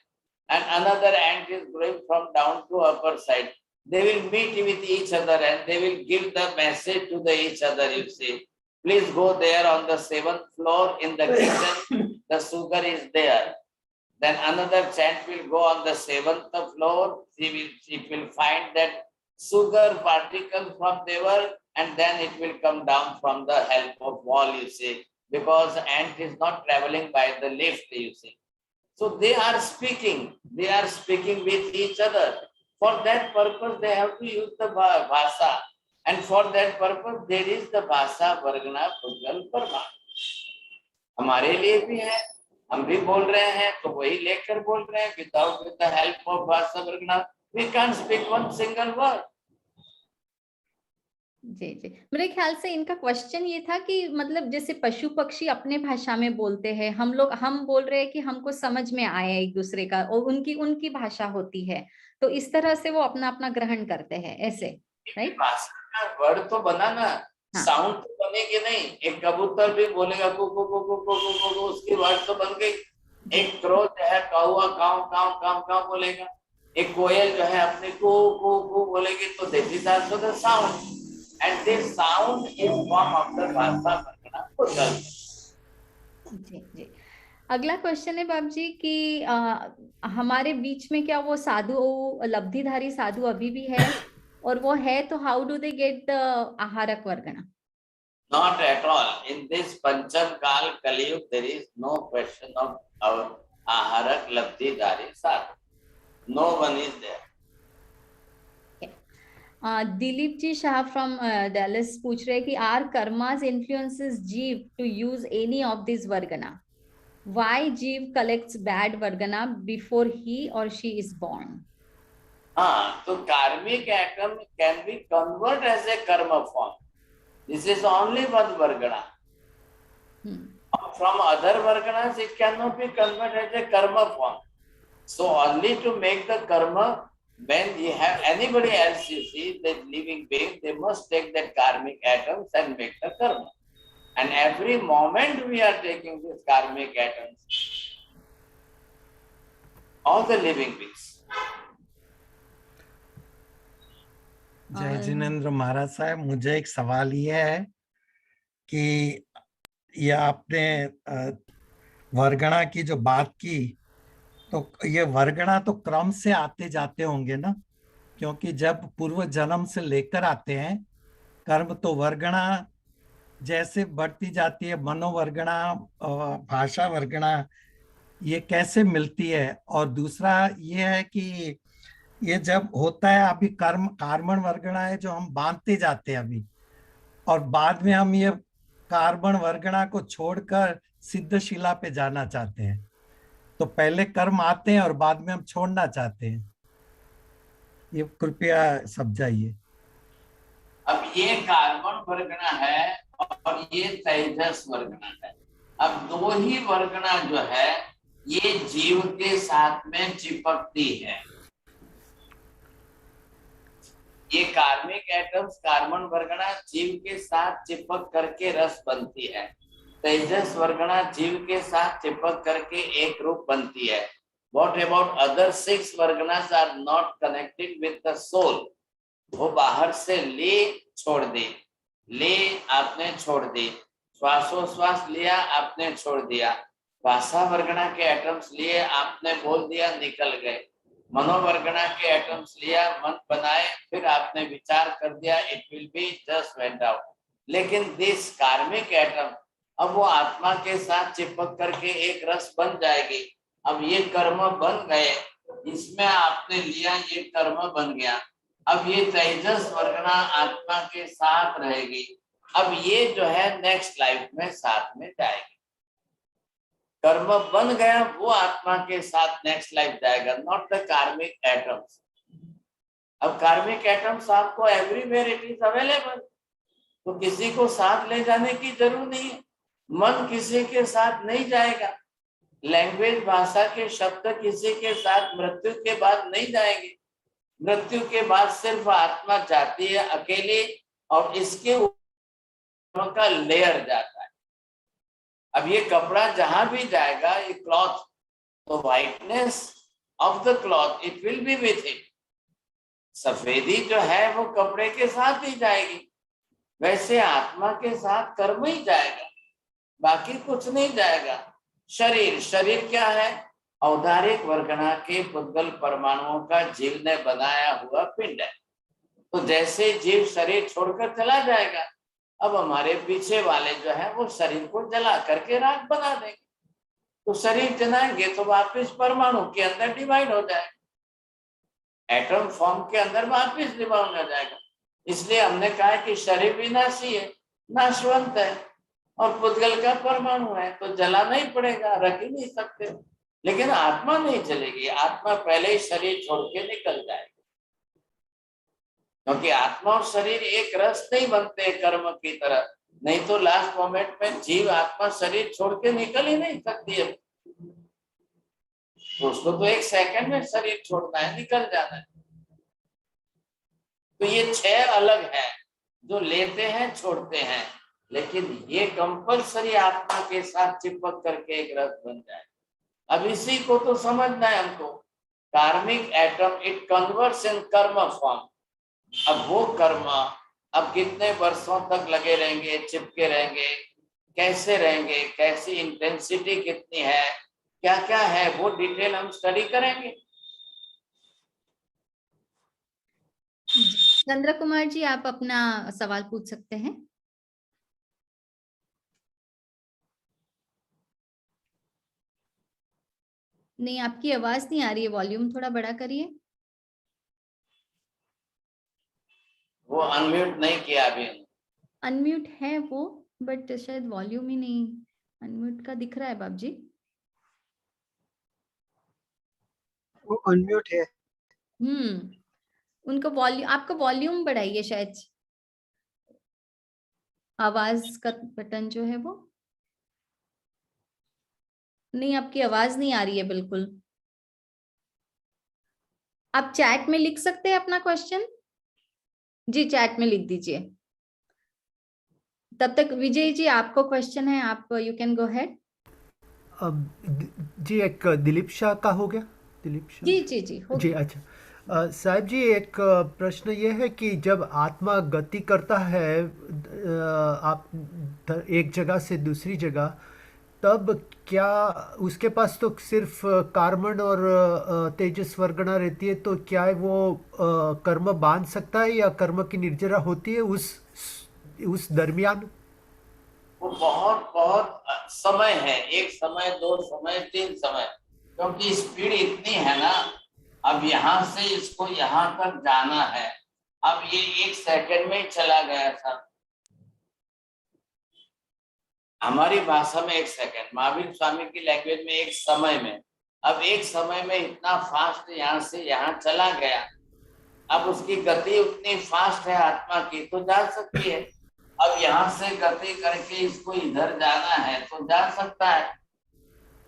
and another ant is going from down to upper side. They will meet with each other and they will give the message to each other. You see, please go there on the 7th floor in the kitchen. The sugar is there. Then another chant will go on the 7th floor. It will find that sugar particle from there, and then it will come down from the help of wall, you see, because ant is not traveling by the lift, you see. So they are speaking with each other. For that purpose, they have to use the bhasa, and for that purpose, there is the bhasa vargana pudgal parma. हमारे लिए भी है, हम भी बोल रहे हैं तो वही लेकर बोल रहे हैं। Without with the help of bhasa vargana, we can't speak one single word. जी जी, मेरे ख्याल से इनका क्वेश्चन ये था कि मतलब जैसे पशु पक्षी अपने भाषा में बोलते हैं, हम लोग हम बोल रहे हैं कि हमको समझ में आया एक दूसरे का, और उनकी भाषा होती है, तो इस तरह से वो अपना अपना ग्रहण करते हैं, ऐसे, राइट? भाषा का वर्ड तो बना ना, साउंड तो बनेगी नहीं। एक कबूतर भी बोलेगा कु कु कु कु कु कु कु, उसकी वर्ड तो बन गई। एक क्रो जो है कौवा काव काव काव काव बोलेगा, एक कोयल जो है अपने को को बोलेगी, तो this is also the sound, and this sound is form of the भाषा वर्गना पुद्गल। जी जी, अगला क्वेश्चन है बाब जी कि हमारे बीच में क्या वो साधु, लब्धिधारी साधु अभी भी है, और वो है तो how do they get the आहारक वर्गना? Not at all. In this Pancham Kal Kaliyug, there is no question of our aharak labdhidhari sadhu. No one is there. Dilip ji Shah from Dallas पूछ रहे हैं कि are karmas influences jiva to use any of this vargana? Why jiva collects bad vargana before he or she is born? हाँ, तो karmic atom can be converted as a karma form. This is only one vargana. From other varganas, it cannot be converted as a karma form. So only to make the karma, when you have anybody else, you see, that living being, they must take that karmic atoms and make the karma. And every moment we are taking these karmic atoms, all the living beings. जय जिनेंद्र महाराज साहब, मुझे एक सवाल ये है कि ये आपने वर्गणा की जो बात की, तो ये वर्गणा तो क्रम से आते जाते होंगे ना, क्योंकि जब पूर्व जन्म से लेकर आते हैं कर्म, तो वर्गणा जैसे बढ़ती जाती है, मनोवर्गणा, भाषा वर्गणा, ये कैसे मिलती है? और दूसरा ये है कि ये जब होता है, अभी कर्म कार्मण वर्गणा है जो हम बांधते जाते हैं अभी, और बाद में हम ये कार्बन वर्गणा को छोड़कर सिद्ध शिला पे जाना चाहते हैं, तो पहले कर्म आते हैं और बाद में हम छोड़ना चाहते हैं, ये कृपया समझाइए। अब ये कार्बन वर्गणा है और ये तेजस वर्गणा है। अब दो ही वर्गणा जो है ये जीव के साथ में चिपकती है। ये कार्मिक एटम्स कार्बन वर्गणा जीव के साथ चिपक करके रस बनती है। तेजस वर्गणा जीव के साथ चिपक करके एक रूप बनती है। What about other 6 वर्गणास are not connected with the soul? वो बाहर से ले छोड़ दे, ले आपने छोड़ दी, श्वासोश्वास लिया आपने छोड़ दिया, भाषा वर्गणा के एटम्स लिए आपने बोल दिया निकल गए, मनोवर्गणा के एटम्स लिया मन बनाए फिर आपने विचार कर दिया, it will be just went out. लेकिन दिस कार्मिक एटम अब वो आत्मा के साथ चिपक करके एक रस बन जाएगी। अब ये कर्म बन गए, इसमें आपने लिया ये कर्म बन गया। अब ये तेजस वर्गणा आत्मा के साथ रहेगी। अब ये जो है नेक्स्ट लाइफ में साथ में जाएगी। कर्म बन गया वो आत्मा के साथ नेक्स्ट लाइफ जाएगा, नॉट द कार्मिक एटम्स। अब कार्मिक एटम्स आपको एवरीवेयर इट इज अवेलेबल, तो किसी को साथ ले जाने की जरूरत नहीं है। मन किसी के साथ नहीं जाएगा, लैंग्वेज भाषा के शब्द किसी के साथ मृत्यु के बाद नहीं जाएंगे। मृत्यु के बाद सिर्फ आत्मा जाती है अकेले और इसके ऊपर का लेयर जाता है। अब ये कपड़ा जहां भी जाएगा, ये क्लॉथ, तो whiteness of the cloth it will be with it. सफेदी जो है वो कपड़े के साथ ही जाएगी, वैसे आत्मा के साथ कर्म ही जाएगा, बाकी कुछ नहीं जाएगा। शरीर, शरीर क्या है? औदारिक वर्गणा के पुद्गल परमाणुओं का जीव ने बनाया हुआ पिंड है। तो जैसे जीव शरीर छोड़कर चला जाएगा, अब हमारे पीछे वाले जो है वो शरीर को जला करके राख बना देंगे। तो शरीर जलाएंगे तो वापिस परमाणु के अंदर डिवाइड हो जाएगा, एटम फॉर्म के अंदर वापिस डिवाइड हो जाएगा। इसलिए हमने कहा कि शरीर विनाशी है, नाशवंत है और पुद्गल का परमाणु है, तो जलाना ही पड़ेगा, रख ही नहीं सकते। लेकिन आत्मा नहीं चलेगी, आत्मा पहले ही शरीर छोड़ के निकल जाएगी, क्योंकि आत्मा और शरीर एक रस नहीं बनते कर्म की तरह। नहीं तो लास्ट मोमेंट में जीव आत्मा शरीर छोड़ के निकल ही नहीं सकती है, तो उसको तो एक सेकंड में शरीर छोड़ना है, निकल जाना है। तो ये 6 अलग है जो लेते हैं छोड़ते हैं, लेकिन ये कंपलसरी आत्मा के साथ चिपक करके एक रस बन जाए। अब इसी को तो समझना है हमको। कार्मिक एटम इट कन्वर्ट्स इन कर्म फॉर्म। अब वो कर्म अब कितने वर्षों तक लगे रहेंगे, चिपके रहेंगे, कैसे रहेंगे, कैसी इंटेंसिटी कितनी है, क्या क्या है, वो डिटेल हम स्टडी करेंगे। चंद्र कुमार जी, आप अपना सवाल पूछ सकते हैं। नहीं, आपकी आवाज नहीं आ रही है, वॉल्यूम थोड़ा बड़ा करिए। वो अनम्यूट नहीं किया अभी। अनम्यूट है वो, बट शायद वॉल्यूम ही नहीं अनम्यूट का दिख रहा है। बाबू जी वो अनम्यूट है। उनको वॉल्यूम, आपका वॉल्यूम बढ़ाइए, शायद आवाज का बटन जो है वो नहीं, आपकी आवाज नहीं आ रही है बिल्कुल। आप चैट में लिख सकते हैं अपना क्वेश्चन। जी चैट में लिख दीजिए। तब तक विजय जी आपको क्वेश्चन है, आप यू कैन गो हेड। जी एक दिलीप शाह का हो गया। दिलीप शाह जी जी जी हो जी गया। अच्छा। साहब जी एक प्रश्न ये है कि जब आत्मा गति करता है आप एक जगह से दूसरी जगह, तब क्या उसके पास तो सिर्फ कार्बन और तेजस वर्गणा रहती है, तो क्या वो कर्म बांध सकता है या कर्म की निर्जरा होती है उस दरमियान? वो बहुत बहुत समय है, 1 समय 2 समय 3 समय, क्योंकि स्पीड इतनी है ना। अब यहाँ से इसको यहाँ तक जाना है, अब ये 1 सेकंड में चला गया था। हमारी भाषा में 1 सेकंड, महावीर स्वामी की लैंग्वेज में 1 समय में। अब 1 समय में इतना फास्ट यहाँ से यहाँ चला गया। अब उसकी गति उतनी फास्ट है आत्मा की, तो जा सकती है। अब यहाँ से गति करके इसको इधर जाना है तो जा सकता है।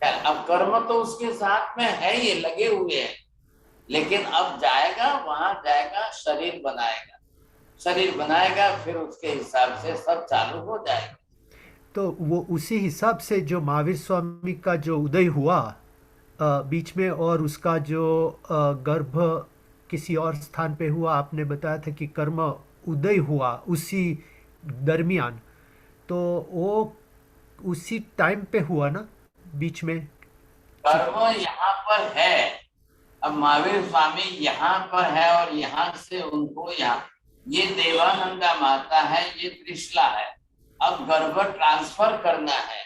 अब कर्म तो उसके साथ में है, ये लगे हुए हैं, लेकिन अब जाएगा, वहां जाएगा, शरीर बनाएगा, फिर उसके हिसाब से सब चालू हो जाएगा। तो वो उसी हिसाब से जो महावीर स्वामी का जो उदय हुआ बीच में, और उसका जो गर्भ किसी और स्थान पे हुआ, आपने बताया था कि कर्म उदय हुआ उसी दरमियान, तो वो उसी टाइम पे हुआ ना बीच में? कर्म यहाँ पर है, अब महावीर स्वामी यहाँ पर है और यहाँ से उनको यहाँ, ये देवानंदा माता है, ये त्रिशला है। अब गर्भ ट्रांसफर करना है,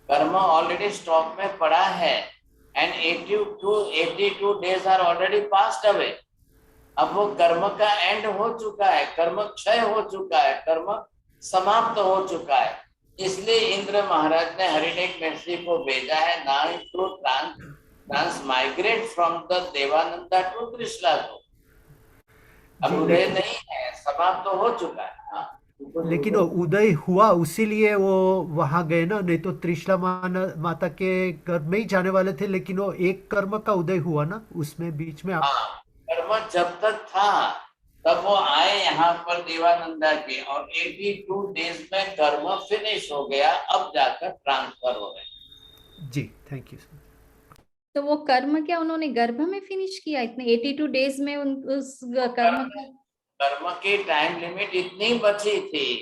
कर्म ऑलरेडी स्टॉक में पड़ा है and 82 days are already passed away. अब वो कर्म का एंड हो चुका है, कर्म क्षय हो चुका है, कर्म समाप्त हो चुका है। इसलिए इंद्र महाराज ने हरिणेक महर्षि को भेजा है, now to transmigrate from the Devananda to Trishala. तो अब उदय नहीं है, समाप्त तो हो चुका है। हाँ। लेकिन वो उदय हुआ उसीलिए वो वहां गए ना, नहीं तो त्रिशला माता के गर्भ में ही जाने वाले थे, लेकिन वो एक कर्म का उदय हुआ ना उसमें बीच में। आप हाँ, कर्म जब तक था तब वो आए यहाँ पर देवानंदा के, और 82 डेज में कर्म फिनिश हो गया, अब जाकर ट्रांसफर हो गए। जी, थैंक यू सर। तो वो कर्म क्या उन्होंने गर्भ में फिनिश किया इतने 82 डेज में? उस कर्म की टाइम लिमिट इतनी बची थी,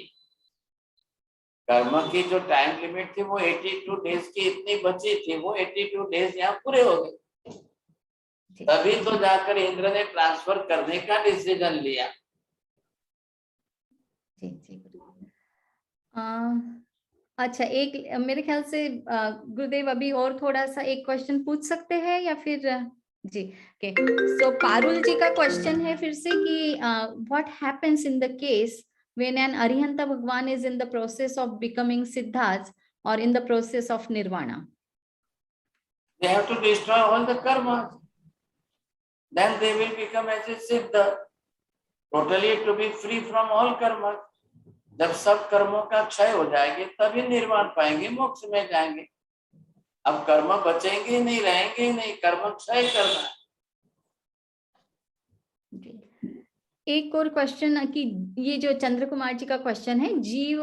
कर्म की जो टाइम लिमिट थी वो 82 डेज की इतनी बची थी, वो 82 डेज यहाँ पूरे हो गए, तभी तो जाकर इंद्र ने ट्रांसफर करने का डिसीजन लिया। अच्छा, एक मेरे ख्याल से गुरुदेव अभी और थोड़ा सा एक क्वेश्चन पूछ सकते हैं या फिर? जी, ओके। सो पारुल जी का क्वेश्चन है फिर से कि what happens in the case when an अरिहंत भगवान is in the process of becoming Siddharth or in the process of nirvana? They have to destroy all the karma, then they will become as a siddha, totally to be free from all karma. जब सब कर्मों का क्षय हो जाएंगे तभी निर्वाण पाएंगे, मोक्ष में जाएंगे। अब कर्म बचेंगे ही नहीं, रहेंगे ही नहीं, कर्म क्षय करना है। एक और क्वेश्चन कि ये जो चंद्र कुमार जी का क्वेश्चन है, जीव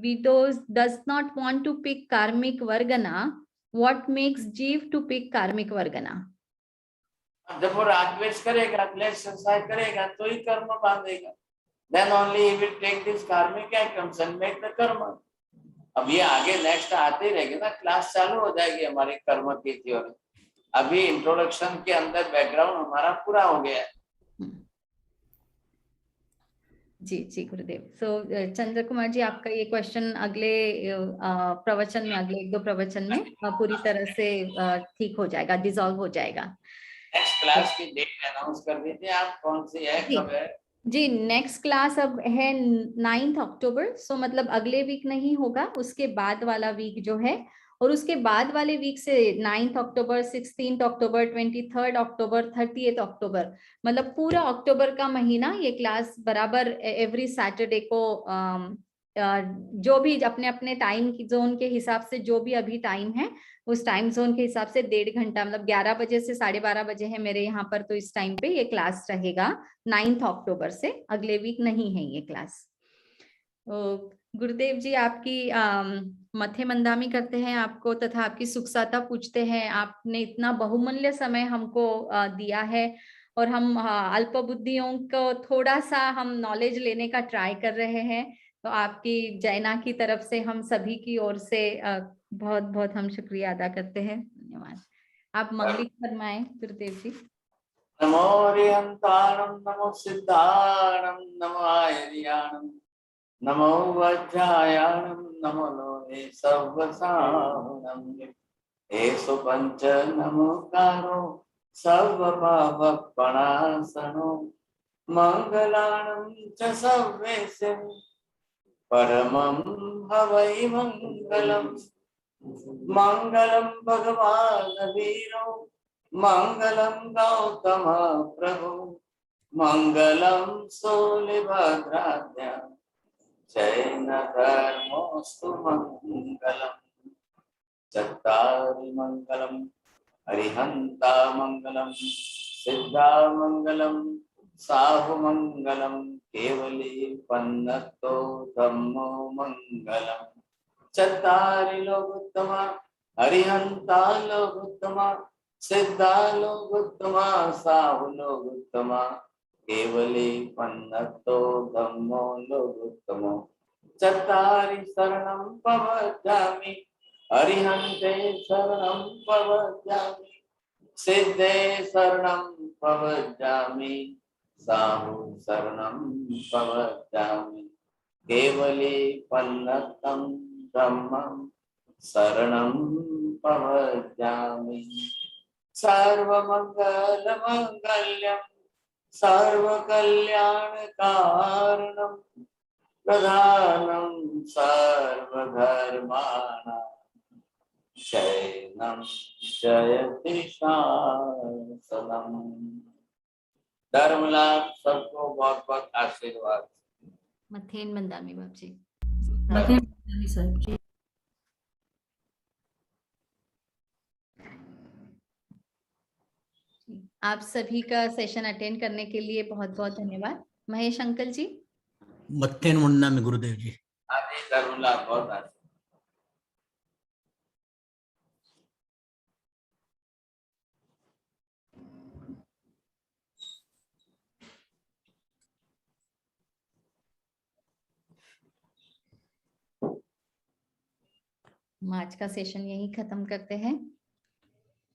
विडोज does not want to pick karmic vargana, what makes jiva to pick karmic vargana? जब वो रागद्वेष करेगा, क्लेश संसार करेगा तो ही कर्म बांधेगा, then only he will take this karmic items and make the karma. अब ये आगे नेक्स्ट आते ही रहेंगे ना, क्लास चालू हो जाएगी हमारी कर्म की थ्योरी। अभी इंट्रोडक्शन के अंदर बैकग्राउंड हमारा पूरा हो गया है। जी जी गुरुदेव। सो चंद्र कुमार जी, आपका ये क्वेश्चन अगले प्रवचन में, अगले 1-2 प्रवचन में पूरी तरह से ठीक हो जाएगा, डिसॉल्व हो जाएगा। नेक्स्ट क्लास की डेट अनाउंस कर दीजिए आप, कौन सी है, कब है? जी, नेक्स्ट क्लास अब है 9 अक्टूबर। सो मतलब अगले वीक नहीं होगा, उसके बाद वाला वीक जो है, और उसके बाद वाले वीक से 9 अक्टूबर, 16 अक्टूबर, 23 अक्टूबर, 30 अक्टूबर, मतलब पूरा अक्टूबर का महीना ये क्लास बराबर एवरी सैटरडे को जो भी अपने अपने टाइम की जोन के हिसाब से, जो भी अभी टाइम है उस टाइम जोन के हिसाब से 1.5 घंटा, मतलब 11 बजे से 12:30 बजे है मेरे यहाँ पर, तो इस टाइम पे ये क्लास रहेगा 9 अक्टूबर से, अगले वीक नहीं है ये क्लास। गुरुदेव जी आपकी मथे मंदामी करते हैं आपको तथा आपकी सुखसाता पूछते हैं। आपने इतना बहुमूल्य समय हमको दिया है और हम अल्प बुद्धियों को थोड़ा सा हम नॉलेज लेने का ट्राई कर रहे हैं, तो आपकी जैना की तरफ से हम सभी की ओर से बहुत बहुत हम शुक्रिया अदा करते हैं। धन्यवाद। आप मंगलिक फरमाएं गुरुदेव जी। नमो हरिहंताणं, नमो सिद्धाणं, नमो आयर्याणं, नमो वज्रायाणं, नमो लोहे सर्वसाहुणं, एषु पंच नमोकारो सर्वपापप्रणाशनो, मंगलाणं च सर्वेषु परमं हवै मंगलम्। मंगलम भगवान वीरो, मंगलम गौतम प्रभु, मंगलम शूलिभद्राद्या, जैन धर्मोस्तु मंगलम चत्तारि मंगलम अरिहंता मंगलम सिद्धा मंगलम साहु मंगलम केवली पन्नतो धम्मो मंगलम चत्तारि लोकोत्तमा अरिहंता लोकोत्तमा सिद्धा लोकोत्तमा साहु लोकोत्तमा केवली पन्नतो धम्मो लोकोत्तमो चत्तारि शरणं प्रवक्ष्यामि अरिहन्ते शरणं प्रवक्ष्यामि सिद्धे शरणं प्रवक्ष्यामि साहु शरणं प्रवक्ष्यामि केवली पन्नतं धम्मं शरणं प्रवक्ष्यामि सर्वमङ्गलमङ्गल्यं सर्वकल्याणकारणं प्रधानं सर्वधर्माणां शरणं जयति शासनम्। धर्म लाभ सबको बहुत बहुत आशीर्वाद। मथेन बंदामी बाप जी। मथेन बंदामी साहब जी। आप सभी का सेशन अटेंड करने के लिए बहुत बहुत धन्यवाद। महेश अंकल जी। मत्थेन मुन्ना में गुरुदेव जी। आदि धर्म लाभ बहुत आशीर्वाद। हम आज का सेशन यही खत्म करते हैं।